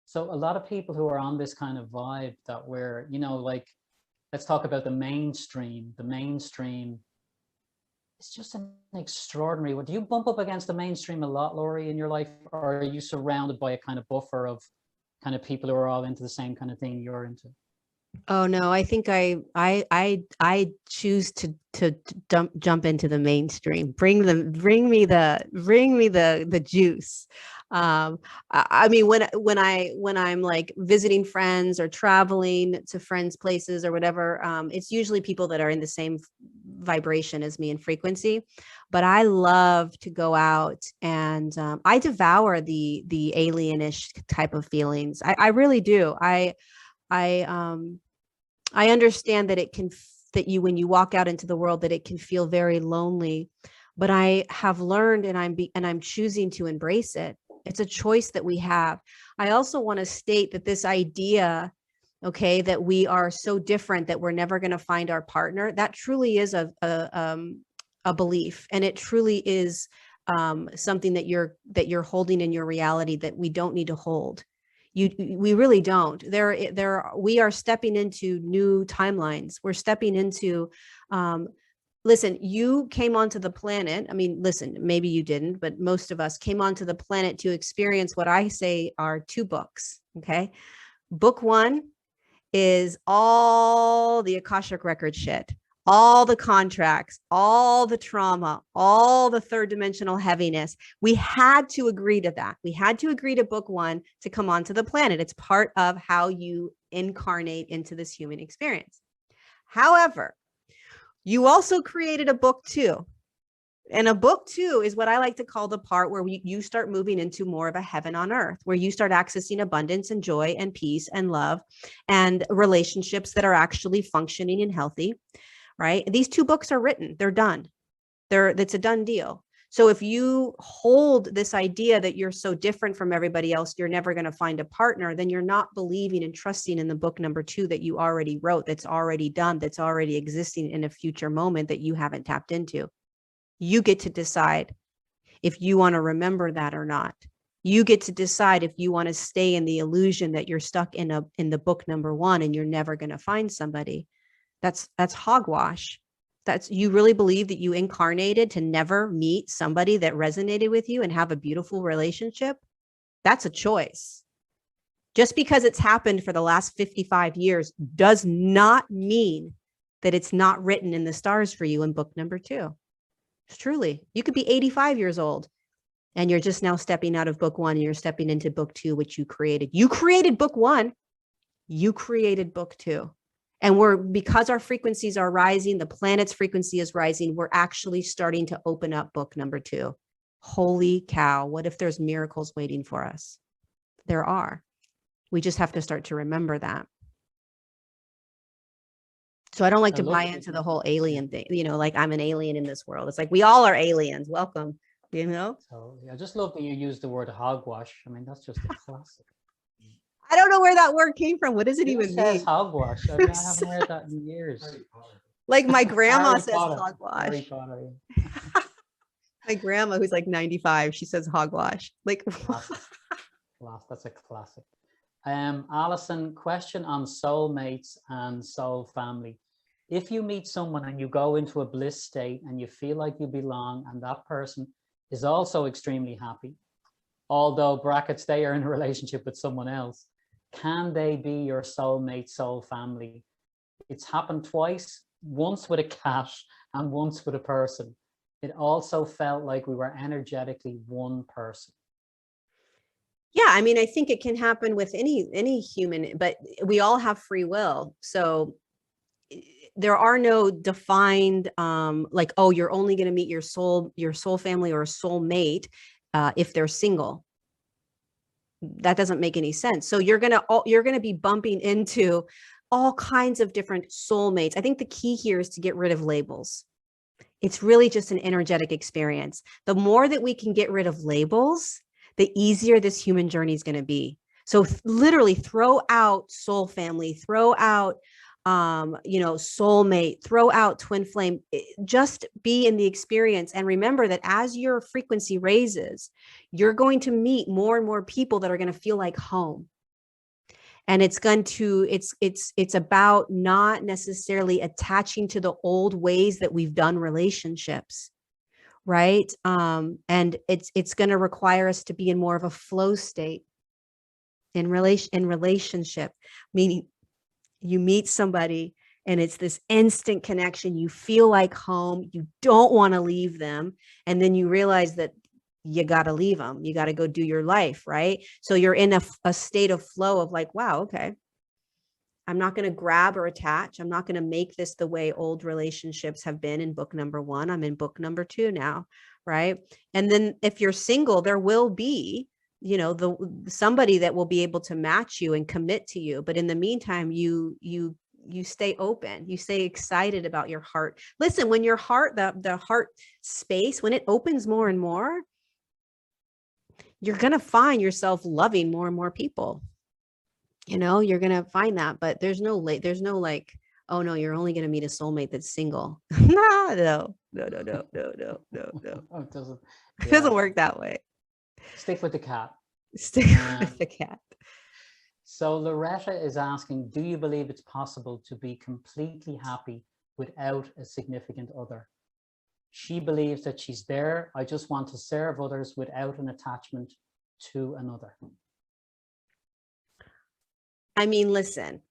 So a lot of people who are on this kind of vibe that we're, like, let's talk about the mainstream. The mainstream is just an extraordinary one. Do you bump up against the mainstream a lot, Lorie, in your life? Or are you surrounded by a kind of buffer of kind of people who are all into the same kind of thing you're into? Oh no, I think I choose to jump into the mainstream. Bring me the juice. I mean, when I'm like visiting friends or traveling to friends' places or whatever, it's usually people that are in the same vibration as me in frequency. But I love to go out and I devour the alienish type of feelings. I really do. I understand that when you walk out into the world, that it can feel very lonely, but I have learned, and I'm choosing to embrace it. It's a choice that we have. I also want to state that this idea, okay, that we are so different that we're never going to find our partner, that truly is a belief, and it truly is something that you're holding in your reality that we don't need to hold. We really don't. We are stepping into new timelines. We're stepping into, listen, you came onto the planet. I mean, listen, maybe you didn't, but most of us came onto the planet to experience what I say are two books. Okay. Book one is all the Akashic record shit, all the contracts, all the trauma, all the third dimensional heaviness. We had to agree to that. We had to agree to book one to come onto the planet. It's part of how you incarnate into this human experience. However, you also created a book two. And a book two is what I like to call the part where you start moving into more of a heaven on earth, where you start accessing abundance and joy and peace and love and relationships that are actually functioning and healthy. Right? These two books are written. They're done. It's a done deal. So if you hold this idea that you're so different from everybody else, you're never going to find a partner, then you're not believing and trusting in the book number 2 that you already wrote, that's already done, that's already existing in a future moment that you haven't tapped into. You get to decide if you want to remember that or not. You get to decide if you want to stay in the illusion that you're stuck in the book number 1 and you're never going to find somebody. That's hogwash. You really believe that you incarnated to never meet somebody that resonated with you and have a beautiful relationship? That's a choice. Just because it's happened for the last 55 years does not mean that it's not written in the stars for you in book number 2. It's truly, you could be 85 years old and you're just now stepping out of book 1 and you're stepping into book 2, which you created. You created book 1. You created book 2. And because our frequencies are rising, the planet's frequency is rising, we're actually starting to open up book number 2. Holy cow. What if there's miracles waiting for us? There are. We just have to start to remember that. So I don't like to buy into the whole alien thing, like I'm an alien in this world. It's like, we all are aliens. Welcome, So I just love that you use the word hogwash. I mean, that's just a classic. I don't know where that word came from. What does it even says mean? Hogwash. I mean, I haven't heard that in years. Like my grandma says Harry hogwash. Potter, yeah. My grandma, who's like 95, she says hogwash. Like, That's a classic. Alison, question on soulmates and soul family. If you meet someone and you go into a bliss state and you feel like you belong and that person is also extremely happy, although brackets, they are in a relationship with someone else, can they be your soulmate, soul family? It's happened twice, once with a cat and once with a person. It also felt like we were energetically one person. Yeah, I mean, I think it can happen with any human, but we all have free will. So there are no defined like, oh, you're only going to meet your soul family or a soul mate if they're single. That doesn't make any sense. So you're going to be bumping into all kinds of different soulmates. I think the key here is to get rid of labels. It's really just an energetic experience. The more that we can get rid of labels, the easier this human journey is going to be. So literally throw out soul family, throw out, soulmate, throw out twin flame, just be in the experience. And remember that as your frequency raises, you're going to meet more and more people that are going to feel like home. And it's about not necessarily attaching to the old ways that we've done relationships. Right. And it's going to require us to be in more of a flow state in relationship, meaning you meet somebody and it's this instant connection. You feel like home. You don't want to leave them. And then you realize that you got to leave them. You got to go do your life. Right. So you're in a state of flow of like, wow, okay, I'm not going to grab or attach. I'm not going to make this the way old relationships have been in book number 1. I'm in book number 2 now. Right. And then if you're single, there will be, somebody that will be able to match you and commit to you. But in the meantime, you stay open, you stay excited about your heart. Listen, when your heart, the heart space, when it opens more and more, you're going to find yourself loving more and more people. You're going to find that, but there's no like, oh no, you're only going to meet a soulmate that's single. No. It doesn't work that way. Stick with the cat. Stick with the cat. So Loretta is asking, do you believe it's possible to be completely happy without a significant other? She believes that she's there. I just want to serve others without an attachment to another. I mean, listen.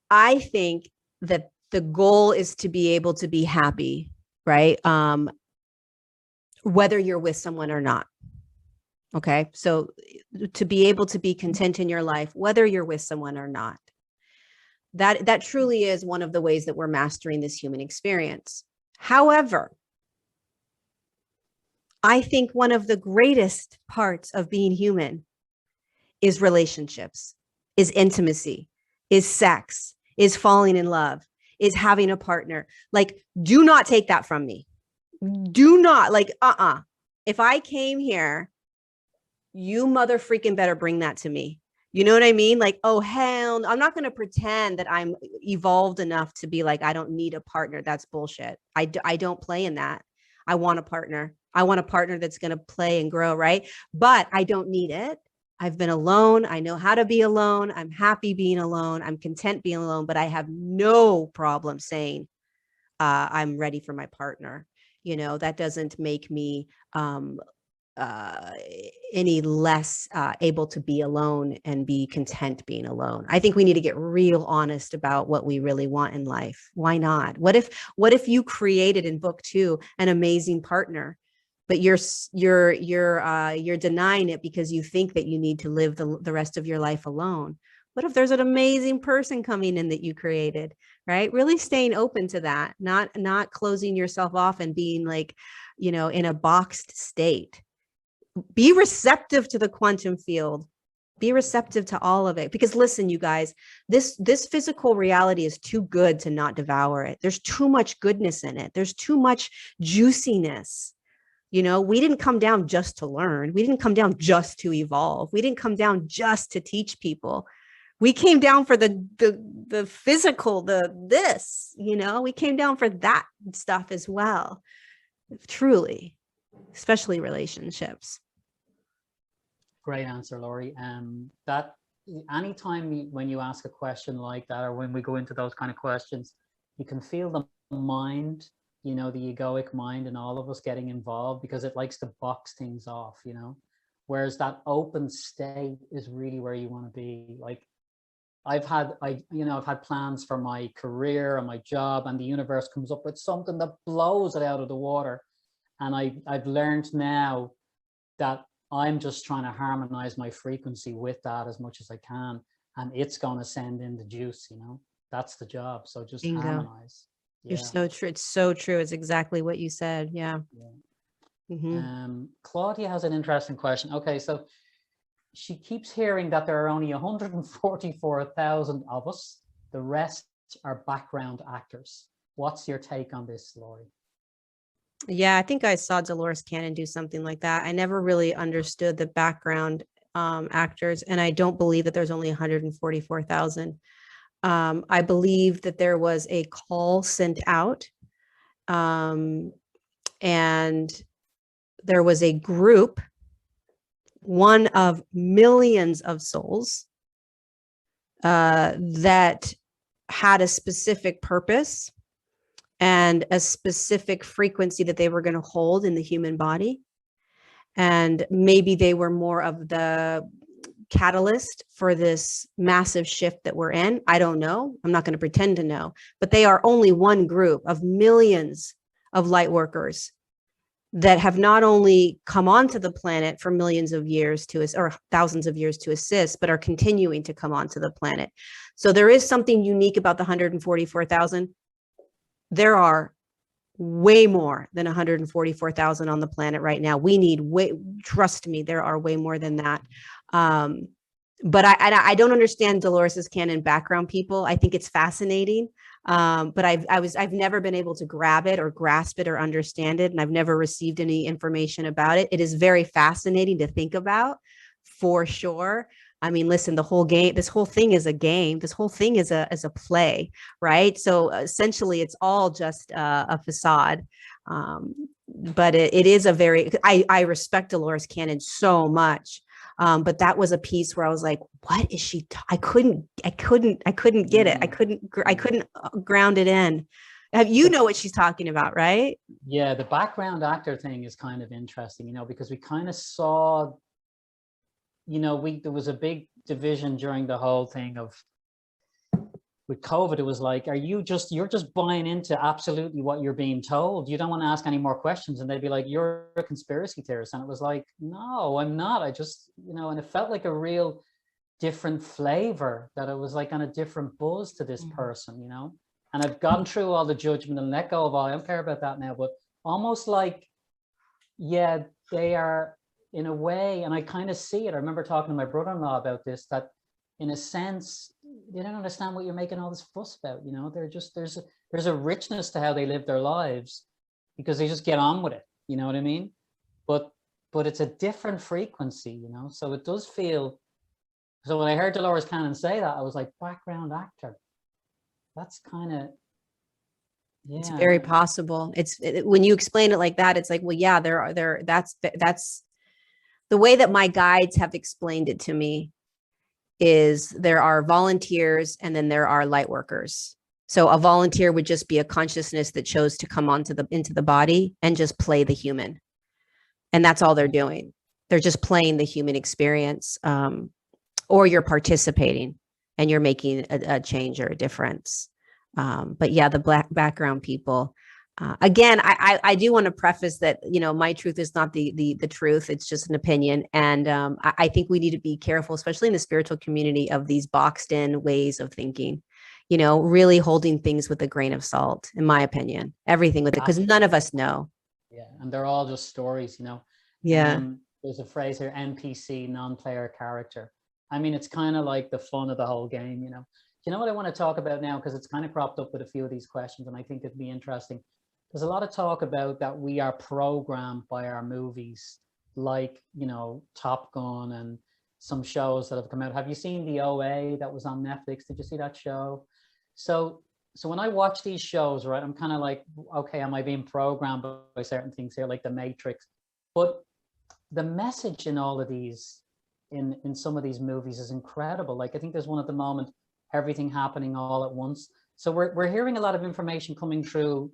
I think that the goal is to be able to be happy, right? Whether you're with someone or not. Okay. So to be able to be content in your life, whether you're with someone or not, that truly is one of the ways that we're mastering this human experience. However, I think one of the greatest parts of being human is relationships, is intimacy, is sex, is falling in love, is having a partner. Like, do not take that from me. Do not, like, if I came here, you mother freaking better bring that to me. You know what I mean? Like, oh, hell, I'm not going to pretend that I'm evolved enough to be like, I don't need a partner. That's bullshit. I don't play in that. I want a partner. I want a partner that's going to play and grow, right? But I don't need it. I've been alone. I know how to be alone. I'm happy being alone. I'm content being alone, but I have no problem saying I'm ready for my partner. You know, that doesn't make me any less able to be alone and be content being alone. I think we need to get real honest about what we really want in life. Why not? What if you created in book 2 an amazing partner, but you're denying it because you think that you need to live the rest of your life alone? What if there's an amazing person coming in that you created, right? Really staying open to that, not closing yourself off and being like, you know, in a boxed state. Be receptive to the quantum field. Be receptive to all of it. Because listen, you guys, this physical reality is too good to not devour it. There's too much goodness in it. There's too much juiciness. You know, we didn't come down just to learn. We didn't come down just to evolve. We didn't come down just to teach people. We came down for the physical, this, you know, we came down for that stuff as well. Truly, especially relationships. Great answer, Lorie. That anytime when you ask a question like that, or when we go into those kind of questions, you can feel the mind, you know, the egoic mind in all of us getting involved, because it likes to box things off, you know, whereas that open state is really where you want to be. Like, I've had plans for my career and my job, and the universe comes up with something that blows it out of the water. And I've learned now that I'm just trying to harmonize my frequency with that as much as I can. And it's going to send in the juice, you know, that's the job. So just Bingo. Harmonize. Yeah. You're so true. It's so true. It's exactly what you said. Yeah. Claudia has an interesting question. Okay. So she keeps hearing that there are only 144,000 of us. The rest are background actors. What's your take on this, Lorie? Yeah, I think I saw Dolores Cannon do something like that. I never really understood the background actors, and I don't believe that there's only 144,000. I believe that there was a call sent out, and there was a group, one of millions of souls, that had a specific purpose and a specific frequency that they were going to hold in the human body. And maybe they were more of the catalyst for this massive shift that we're in. I don't know. I'm not going to pretend to know, but they are only one group of millions of light workers that have not only come onto the planet for millions of years or thousands of years to assist, but are continuing to come onto the planet. So there is something unique about the 144,000. There are way more than 144,000 on the planet right now. We need trust me, there are way more than that. But I don't understand Dolores Cannon background people. I think it's fascinating. But I've never been able to grab it or grasp it or understand it. And I've never received any information about it. It is very fascinating to think about, for sure. I mean, listen, the whole game, this whole thing is a game. This whole thing is a play, right? So essentially it's all just a facade. But it is a very, I respect Dolores Cannon so much. But that was a piece where I was like, what is she? I couldn't get it. I couldn't ground it in. You know what she's talking about, right? Yeah. The background actor thing is kind of interesting, you know, because we kind of saw, you know, there was a big division during the whole thing with COVID. It was like, you're just buying into absolutely what you're being told. You don't want to ask any more questions. And they'd be like, you're a conspiracy theorist. And it was like, no, I'm not. I just, you know, and it felt like a real different flavor, that it was like on a different buzz to this person, you know. And I've gone through all the judgment and let go of all, I don't care about that now, but almost like, yeah, they are in a way, and I kind of see it. I remember talking to my brother-in-law about this, that in a sense, they don't understand what you're making all this fuss about. You know, they're just, there's a richness to how they live their lives because they just get on with it. You know what I mean? But it's a different frequency, you know? So it does feel, so when I heard Dolores Cannon say that, I was like, background actor. That's kind of, yeah. It's very possible. When you explain it like that, it's like, well, yeah, that's the way that my guides have explained it to me is there are volunteers and then there are light workers. So a volunteer would just be a consciousness that chose to come into the body and just play the human. And that's all they're doing. They're just playing the human experience. Or you're participating and you're making a change or a difference. But yeah, the black background people, again, I do want to preface that, you know, my truth is not the truth. It's just an opinion. And I think we need to be careful, especially in the spiritual community, of these boxed in ways of thinking, you know, really holding things with a grain of salt, in my opinion, everything with it, because none of us know. Yeah. And they're all just stories, you know. Yeah. There's a phrase here, NPC, non-player character. I mean, it's kind of like the fun of the whole game, you know. You know what I want to talk about now, because it's kind of cropped up with a few of these questions, and I think it'd be interesting. There's a lot of talk about that we are programmed by our movies, like, you know, Top Gun and some shows that have come out. Have you seen the OA that was on Netflix? Did you see that show? So when I watch these shows, right, I'm kind of like, okay, am I being programmed by certain things here, like The Matrix? But the message in all of these, in some of these movies, is incredible. Like, I think there's one at the moment, everything happening all at once. So we're hearing a lot of information coming through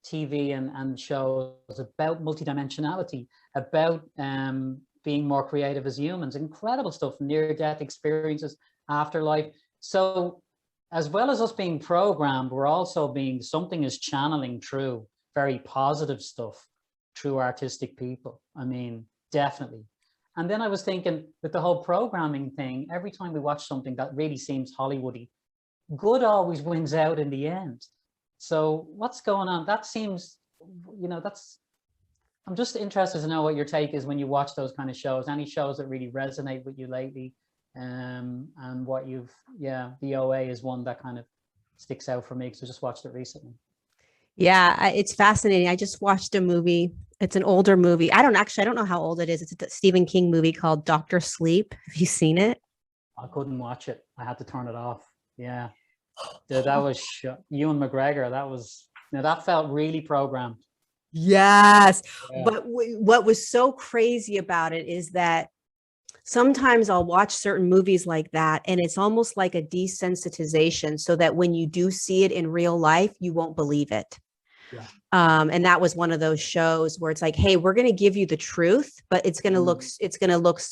TV and shows about multi-dimensionality, about being more creative as humans, incredible stuff, near-death experiences, afterlife. So as well as us being programmed, we're also being, something is channeling through very positive stuff through artistic people. I mean, definitely. And then I was thinking, with the whole programming thing, every time we watch something that really seems Hollywoody, good always wins out in the end. So what's going on? That seems, you know, I'm just interested to know what your take is when you watch those kind of shows, any shows that really resonate with you lately, and what you've, the OA is one that kind of sticks out for me because I just watched it recently. Yeah, it's fascinating. I just watched a movie. It's an older movie. I don't know how old it is. It's a Stephen King movie called Dr. Sleep. Have you seen it? I couldn't watch it. I had to turn it off. Yeah. Dude, that was Ewan McGregor. That felt really programmed. Yes. Yeah. But what was so crazy about it is that sometimes I'll watch certain movies like that, and it's almost like a desensitization so that when you do see it in real life, you won't believe it. Yeah. And that was one of those shows where it's like, hey, we're going to give you the truth, but it's going to look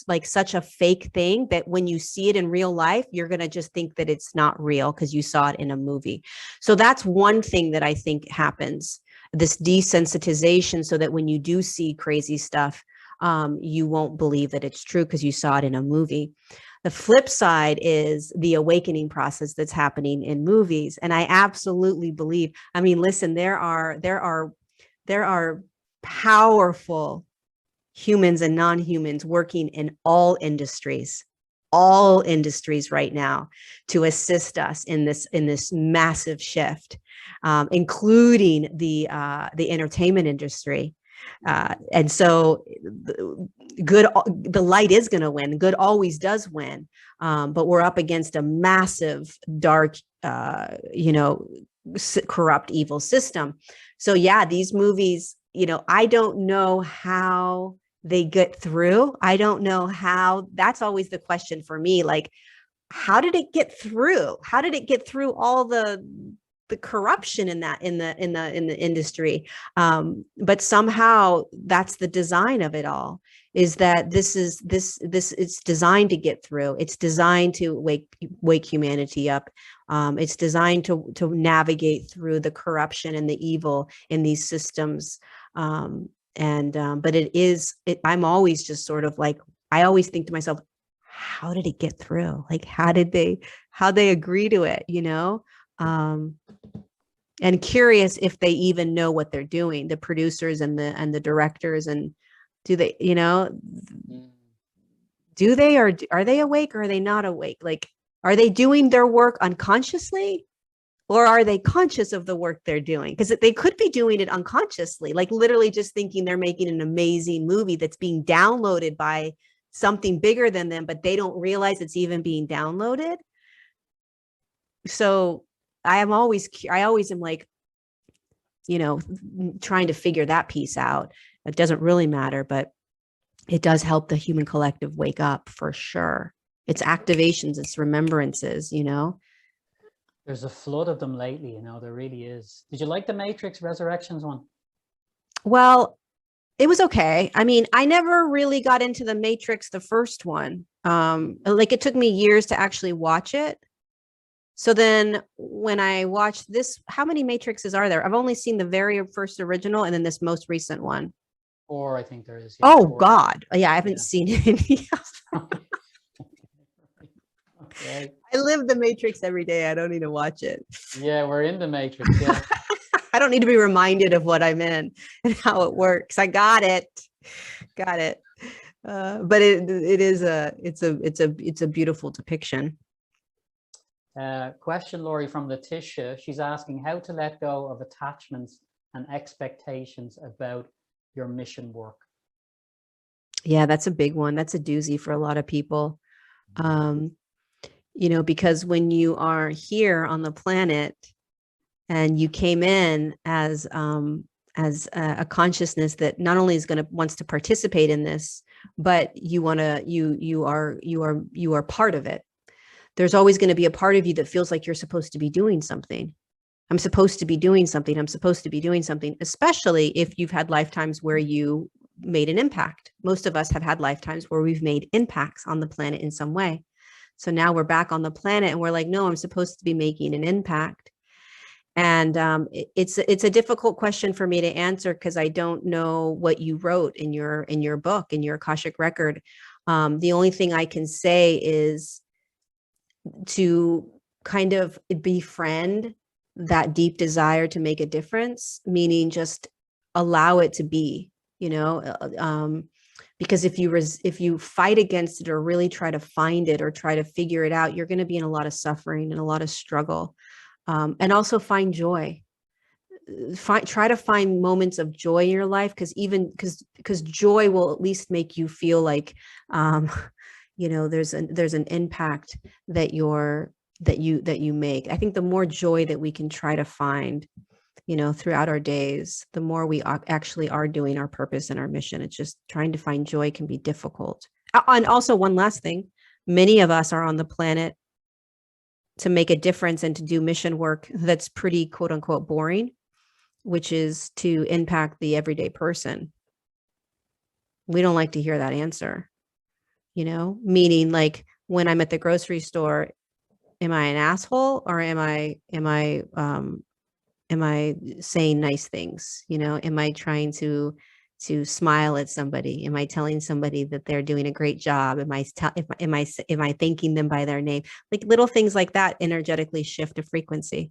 like such a fake thing that when you see it in real life, you're going to just think that it's not real because you saw it in a movie. So that's one thing that I think happens, this desensitization, so that when you do see crazy stuff, you won't believe that it's true because you saw it in a movie. The flip side is the awakening process that's happening in movies. And I absolutely believe, I mean, listen, there are powerful humans and non-humans working in all industries right now to assist us in this massive shift, including the entertainment industry. And so the light is going to win. Good always does win. But we're up against a massive, dark, corrupt, evil system. So yeah, these movies, I don't know how they get through. I don't know how. That's always the question for me. Like, how did it get through? How did it get through all the corruption in the industry? But somehow that's the design of it all, is that this it's designed to get through. It's designed to wake humanity up. It's designed to navigate through the corruption and the evil in these systems. But I'm always just sort of like, I always think to myself, how did it get through? Like, how they agree to it, and curious if they even know what they're doing, the producers and the directors, and do they, do they, or are they awake or are they not awake? Like, Are they doing their work unconsciously? Or are they conscious of the work they're doing? Because they could be doing it unconsciously, like literally just thinking they're making an amazing movie that's being downloaded by something bigger than them, but they don't realize it's even being downloaded. So I always am like, trying to figure that piece out. It doesn't really matter, but it does help the human collective wake up for sure. It's activations, it's remembrances, There's a flood of them lately, there really is. Did you like the Matrix Resurrections one? Well, it was okay. I mean, I never really got into the Matrix, the first one. Like it took me years to actually watch it. So then when I watched this, how many Matrixes are there? I've only seen the very first original and then this most recent one. Or I think there is. Yeah, oh, God. Yeah, I haven't seen any. Okay. I live the Matrix every day. I don't need to watch it. Yeah, we're in the Matrix. Yeah. I don't need to be reminded of what I'm in and how it works. I got it. Got it. But it's a beautiful depiction. Question, Lorie, from Letitia. She's asking how to let go of attachments and expectations about your mission work. Yeah, that's a big one. That's a doozy for a lot of people. Because when you are here on the planet and you came in as a consciousness that not only wants to participate in this, but you are part of it. There's always going to be a part of you that feels like you're supposed to be doing something. I'm supposed to be doing something. I'm supposed to be doing something, especially if you've had lifetimes where you made an impact. Most of us have had lifetimes where we've made impacts on the planet in some way. So now we're back on the planet and we're like, no, I'm supposed to be making an impact. And it's a difficult question for me to answer because I don't know what you wrote in your book, in your Akashic record. The only thing I can say is to kind of befriend that deep desire to make a difference, meaning just allow it to be, because if you fight against it or really try to find it or try to figure it out, you're going to be in a lot of suffering and a lot of struggle. And also find joy. Try to find moments of joy in your life, because joy will at least make you feel like there's an impact that you make. I think the more joy that we can try to find throughout our days, the more we actually are doing our purpose and our mission. It's just trying to find joy can be difficult. And also, one last thing, many of us are on the planet to make a difference and to do mission work that's pretty quote unquote boring, which is to impact the everyday person. We don't like to hear that answer, meaning like when I'm at the grocery store, am I an asshole or am I saying nice things? Am I trying to smile at somebody? Am I telling somebody that they're doing a great job? Am I thanking them by their name? Like little things like that energetically shift a frequency,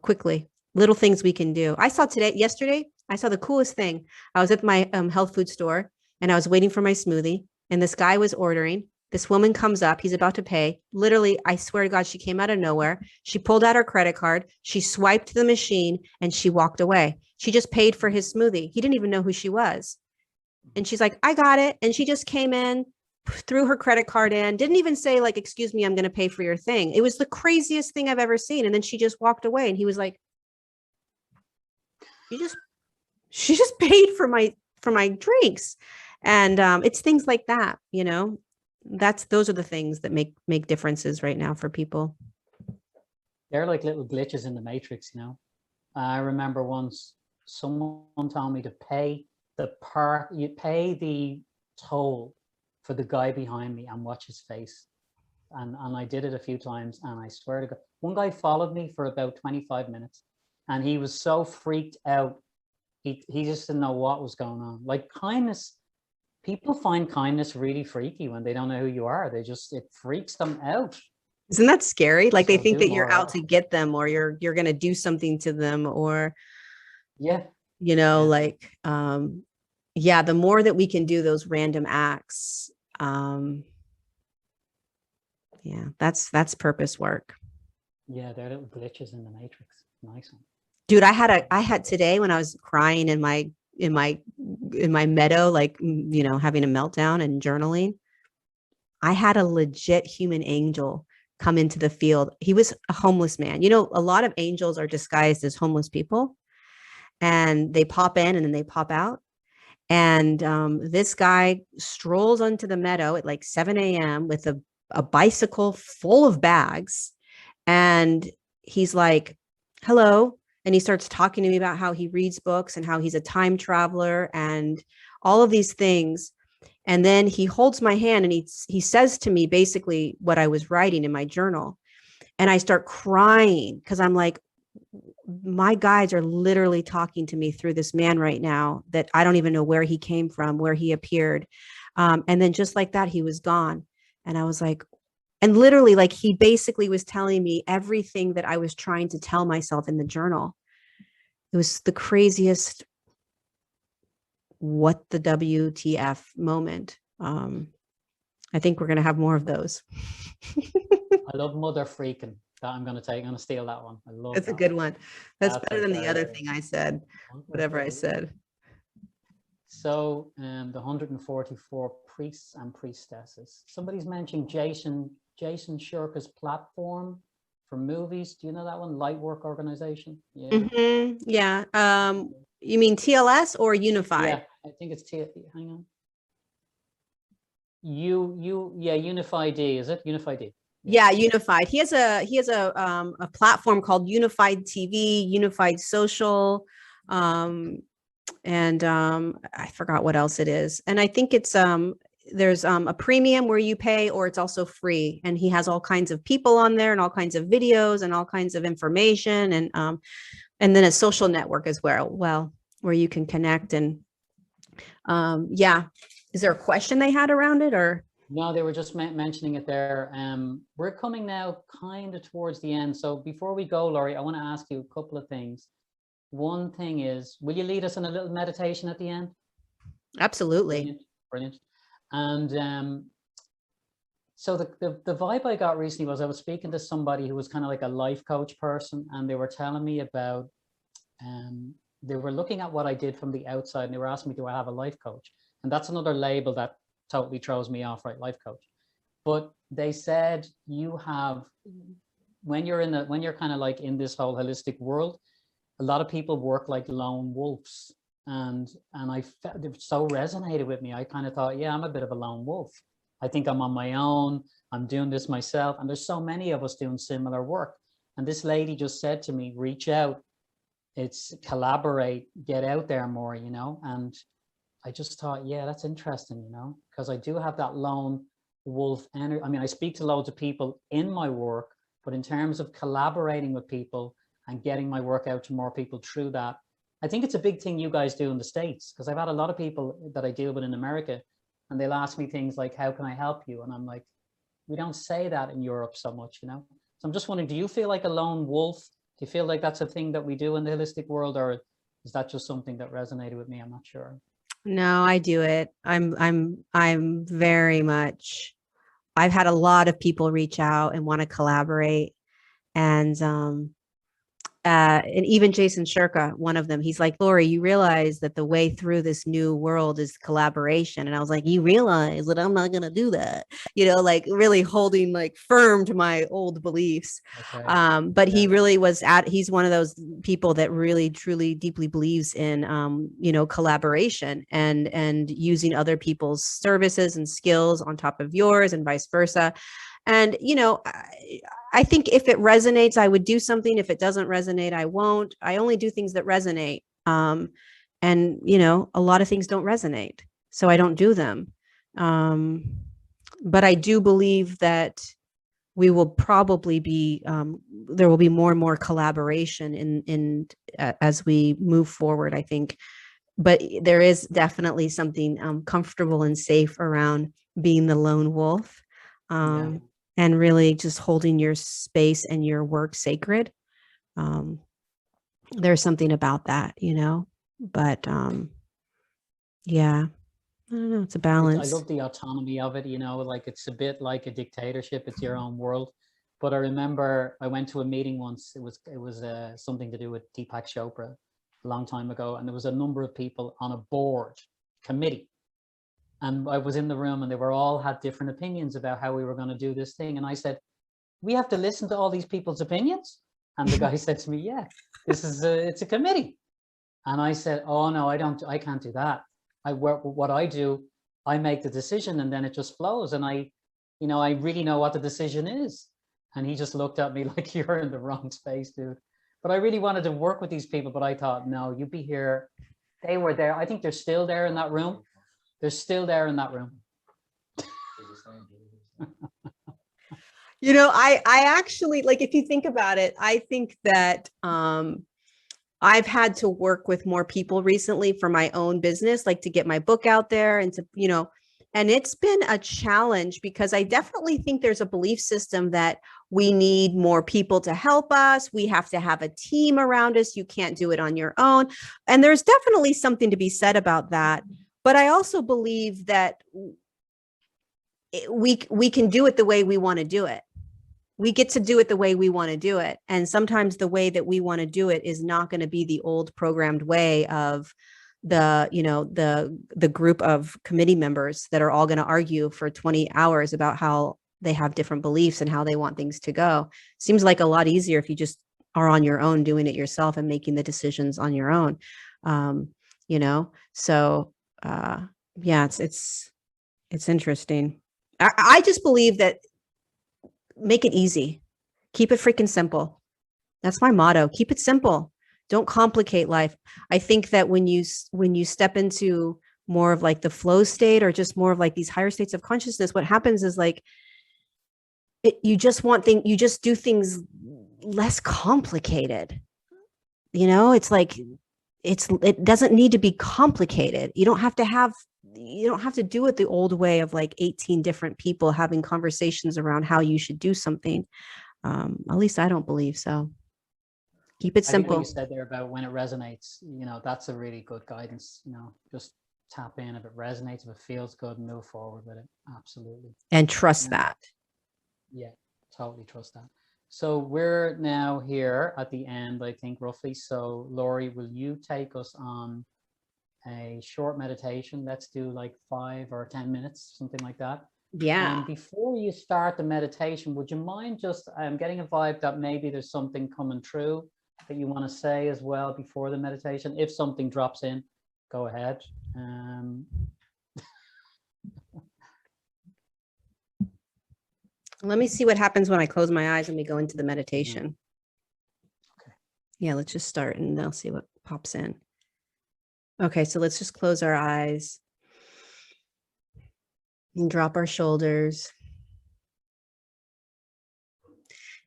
quickly. Little things we can do. Yesterday, I saw the coolest thing. I was at my health food store and I was waiting for my smoothie and this guy was ordering. This woman comes up, he's about to pay. Literally, I swear to God, she came out of nowhere. She pulled out her credit card, she swiped the machine and she walked away. She just paid for his smoothie. He didn't even know who she was. And she's like, I got it. And she just came in, threw her credit card in, didn't even say like, excuse me, I'm going to pay for your thing. It was the craziest thing I've ever seen. And then she just walked away and he was like, she just paid for my drinks. And it's things like that, those are the things that make differences right now for people. They're like little glitches in the matrix, I remember once someone told me to pay the toll for the guy behind me and watch his face. And I did it a few times, and I swear to God, one guy followed me for about 25 minutes and he was so freaked out. He just didn't know what was going on. Like kindness, people find kindness really freaky when they don't know who you are. It freaks them out. Isn't that scary? Like they think that you're out to get them or you're going to do something to them or, the more that we can do those random acts, Yeah. That's purpose work. Yeah, they're little glitches in the matrix. Nice one. Dude, I had today when I was crying in my meadow, like, having a meltdown and journaling, I had a legit human angel come into the field. He was a homeless man. A lot of angels are disguised as homeless people, and they pop in and then they pop out. And this guy strolls onto the meadow at like 7 a.m. with a bicycle full of bags. And he's like, hello. And he starts talking to me about how he reads books and how he's a time traveler and all of these things. And then he holds my hand and he says to me basically what I was writing in my journal. And I start crying because I'm like, my guides are literally talking to me through this man right now that I don't even know where he came from, where he appeared. And then just like that, he was gone. And I was like, and literally, like, he basically was telling me everything that I was trying to tell myself in the journal. It was the craziest, what the WTF moment. I think we're going to have more of those. I love mother freaking. That I'm going to steal that one. I love That's that a good one. That's better than the other good thing I said, whatever I said. So the 144 priests and priestesses. Somebody's mentioned Jason Shurka's platform for movies. Do you know that one? Lightwork organization. Yeah. Mm-hmm. Yeah. You mean TLS or Unified? Yeah, I think it's hang on. Unified D, is it? Unified D. Yeah, Unified. He has a platform called Unified TV, Unified Social, and I forgot what else it is. And I think it's there's a premium where you pay, or it's also free. And he has all kinds of people on there and all kinds of videos and all kinds of information, and then a social network as well, where you can connect. And yeah, is there a question they had around it, or? No, they were just mentioning it there. We're coming now kind of towards the end. So before we go, Lorie, I want to ask you a couple of things. One thing is, will you lead us in a little meditation at the end? Absolutely. Brilliant. And so the vibe I got recently was I was speaking to somebody who was kind of like a life coach person, and they were telling me about, they were looking at what I did from the outside, and they were asking me, do I have a life coach? And that's another label that totally throws me off, right? Life coach. But they said you have, when you're kind of like in this whole holistic world, a lot of people work like lone wolves, and I felt it so resonated with me. I kind of thought, yeah, I'm a bit of a lone wolf. I think I'm on my own. I'm doing this myself, and there's so many of us doing similar work. And this lady just said to me, reach out, it's collaborate, get out there more, and I just thought, yeah, that's interesting, because I do have that lone wolf energy. I mean, I speak to loads of people in my work, but in terms of collaborating with people and getting my work out to more people through that, I think it's a big thing you guys do in the States, because I've had a lot of people that I deal with in America, and they'll ask me things like, how can I help you? And I'm like, we don't say that in Europe so much, So I'm just wondering, do you feel like a lone wolf? Do you feel like that's a thing that we do in the holistic world, or is that just something that resonated with me? I'm not sure. No, I do it. I'm very much, I've had a lot of people reach out and want to collaborate. And even Jason Shurka, one of them, he's like, Lorie, you realize that the way through this new world is collaboration. And I was like, you realize that I'm not going to do that, like really holding like firm to my old beliefs. Okay. But he really he's one of those people that really, truly, deeply believes in, collaboration and using other people's services and skills on top of yours and vice versa. And, I think if it resonates, I would do something. If it doesn't resonate, I won't. I only do things that resonate. And, a lot of things don't resonate, so I don't do them. But I do believe that we will probably be, there will be more and more collaboration as we move forward, I think. But there is definitely something comfortable and safe around being the lone wolf. And really just holding your space and your work sacred. There's something about that, but yeah. I don't know. It's a I balance. love the autonomy of it, you know, like it's a bit like a dictatorship. It's your own world. But I remember I went to a meeting once. It was something to do with Deepak Chopra a long time ago, and there was a number of people on a board committee, and I was in the room, and they were all had different opinions about how we were going to do this thing, and I said, "We have to listen to all these people's opinions." And the guy said to me, "Yeah, it's a committee." And I said, "Oh no, I can't do that. What I do, I make the decision, and then it just flows, and I really know what the decision is." And he just looked at me like, "You're in the wrong space, dude." But I really wanted to work with these people, but I thought, no, you'd be here. They were there. I think they're still there in that room. They're still there in that room. I actually, like, if you think about it, I think that I've had to work with more people recently for my own business, like to get my book out there and and it's been a challenge because I definitely think there's a belief system that we need more people to help us. We have to have a team around us. You can't do it on your own. And there's definitely something to be said about that. But I also believe that we can do it the way we want to do it. We get to do it the way we want to do it. And sometimes the way that we want to do it is not going to be the old programmed way of the group of committee members that are all going to argue for 20 hours about how they have different beliefs and how they want things to go. Seems like a lot easier if you just are on your own doing it yourself and making the decisions on your own. So yeah, it's interesting. I just believe that make it easy. Keep it freaking simple. That's my motto. Keep it simple. Don't complicate life. I think that when you step into more of like the flow state or just more of like these higher states of consciousness, what happens is like you just do things less complicated. It's like it doesn't need to be complicated. You don't have to do it the old way of like 18 different people having conversations around how you should do something. At least I don't believe so. Keep it I think what simple. you said there about when it resonates, that's a really good guidance. Just tap in if it resonates, if it feels good, move forward with it. Absolutely. And trust that. Yeah, totally trust that. So we're now here at the end, I think, roughly. So Lorie, will you take us on a short meditation? Let's do like 5 or 10 minutes, something like that. Yeah. And before you start the meditation, would you mind just, I'm getting a vibe that maybe there's something coming through that you want to say as well before the meditation. If something drops in, go ahead. Let me see what happens when I close my eyes and we go into the meditation. Okay. Yeah, let's just start and they'll see what pops in. Okay, so let's just close our eyes and drop our shoulders.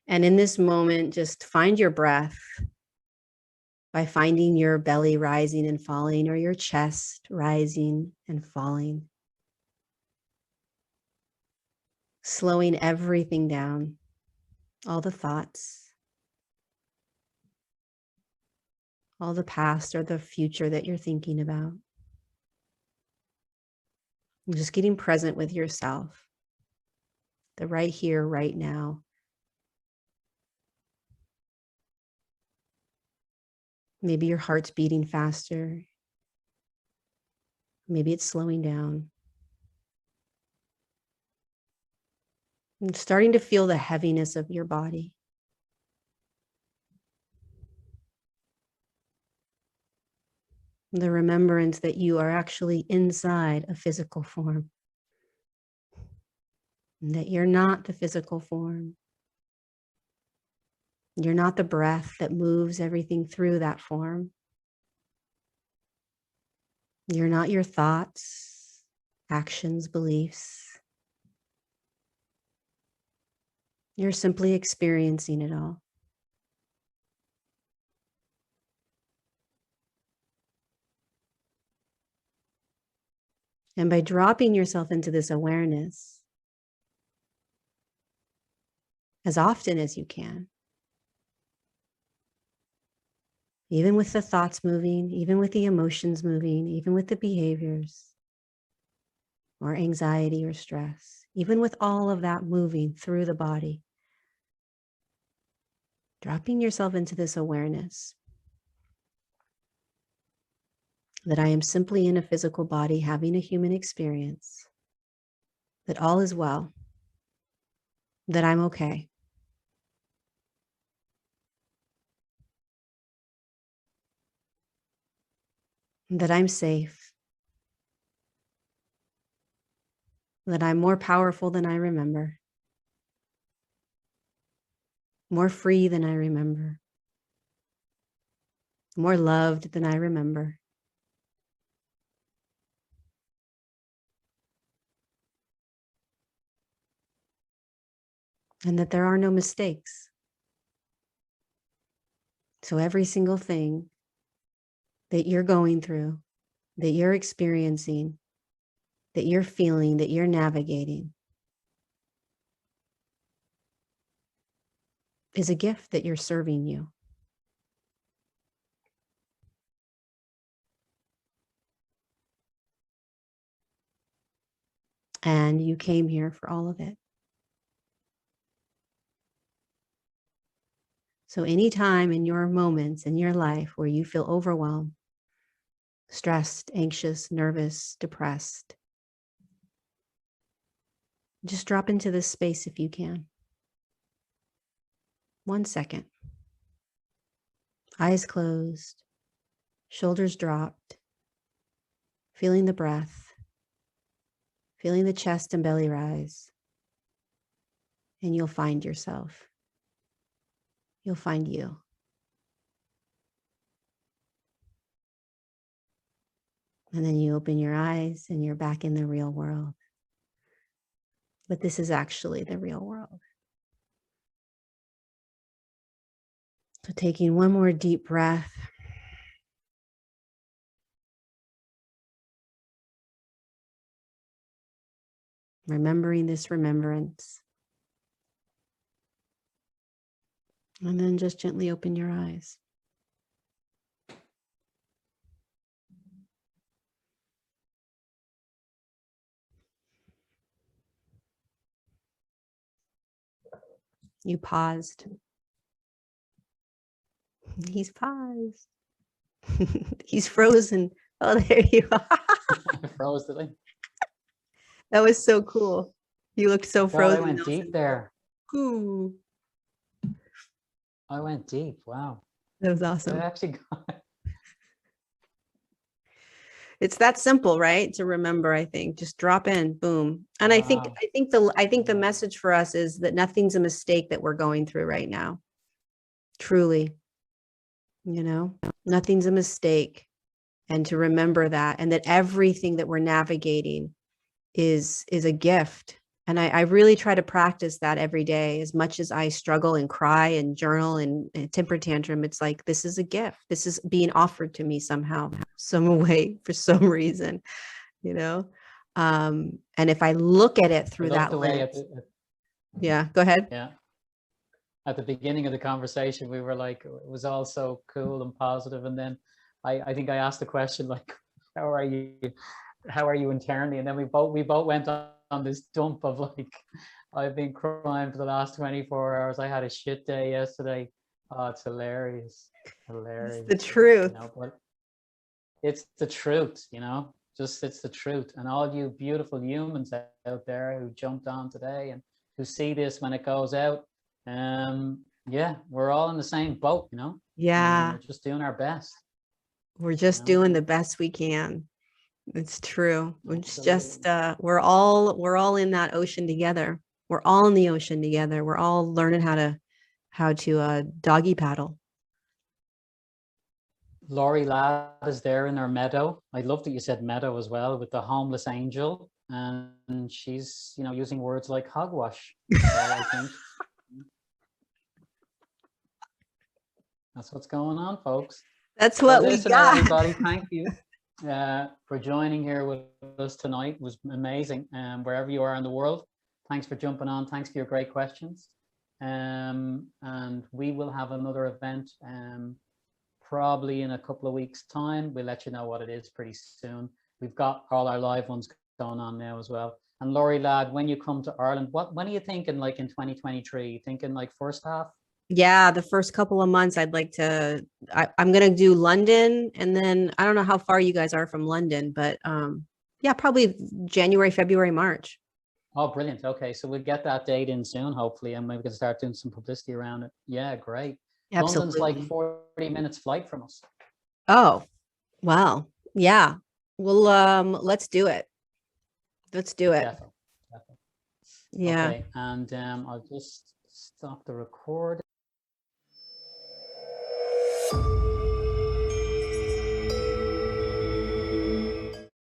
And in this moment, just find your breath by finding your belly rising and falling or your chest rising and falling. Slowing everything down, all the thoughts, all the past or the future that you're thinking about. And just getting present with yourself, the right here, right now. Maybe your heart's beating faster. Maybe it's slowing down. And starting to feel the heaviness of your body. The remembrance that you are actually inside a physical form. And that you're not the physical form. You're not the breath that moves everything through that form. You're not your thoughts, actions, beliefs. You're simply experiencing it all. And by dropping yourself into this awareness as often as you can, even with the thoughts moving, even with the emotions moving, even with the behaviors, or anxiety or stress, even with all of that moving through the body, dropping yourself into this awareness that I am simply in a physical body having a human experience, that all is well, that I'm okay. That I'm safe, that I'm more powerful than I remember, more free than I remember, more loved than I remember. And that there are no mistakes. So every single thing that you're going through, that you're experiencing, that you're feeling, that you're navigating, is a gift that you're serving you. And you came here for all of it. So anytime in your moments in your life where you feel overwhelmed, stressed, anxious, nervous, depressed, just drop into this space if you can. 1 second. Eyes closed, shoulders dropped, feeling the breath, feeling the chest and belly rise, and you'll find yourself. You'll find you. And then you open your eyes and you're back in the real world. But this is actually the real world. So taking one more deep breath. Remembering this remembrance. And then just gently open your eyes. You paused. He's paused. He's frozen. Oh, there you are. I froze, did I? That was so cool. You looked so God, frozen. I went deep there. Ooh. I went deep. Wow. That was I awesome. actually got It's that simple, right? To remember, I think. Just drop in, boom. And I think the message for us is that nothing's a mistake that we're going through right now. Truly. You know, nothing's a mistake. And to remember that, and that everything that we're navigating is a gift. And I really try to practice that every day. As much as I struggle and cry and journal and temper tantrum, it's like, this is a gift. This is being offered to me somehow, some way, for some reason, you know? And if I look at it through that lens. Yeah, go ahead. Yeah. At the beginning of the conversation, we were like, it was all so cool and positive. And then I think I asked the question, like, how are you internally? And then we both went on this dump of like, I've been crying for the last 24 hours. I had a shit day yesterday. Oh, it's hilarious. Hilarious. It's the truth. You know, but it's the truth, you know, just it's the truth. And all you beautiful humans out there who jumped on today and who see this when it goes out, yeah, we're all in the same boat, you know. Yeah. We're just doing our best. We're just doing the best we can. It's true. It's just we're all in that ocean together. We're all in the ocean together. We're all learning how to doggy paddle. Lorie Ladd is there in her meadow. I love that you said meadow as well, with the homeless angel, and she's, you know, using words like hogwash. So I think that's what's going on, folks. That's what we got. Everybody, thank you for joining here with us tonight. It was amazing. Wherever you are in the world, thanks for jumping on. Thanks for your great questions. And we will have another event probably in a couple of weeks' time. We'll let you know what it is pretty soon. We've got all our live ones going on now as well. And Lorie Ladd, when you come to Ireland, when are you thinking, like in 2023? You thinking like first half? Yeah, the first couple of months I'm gonna do London, and then I don't know how far you guys are from London, but yeah, probably January, February, March. Oh, brilliant. Okay, so we'll get that date in soon, hopefully, and maybe we can start doing some publicity around it. Yeah, great. London's like Absolutely. 40 minutes flight from us. Oh, wow. Yeah. Well, let's do it. Let's do it. Definitely. Definitely. Yeah. Okay, and I'll just stop the recording.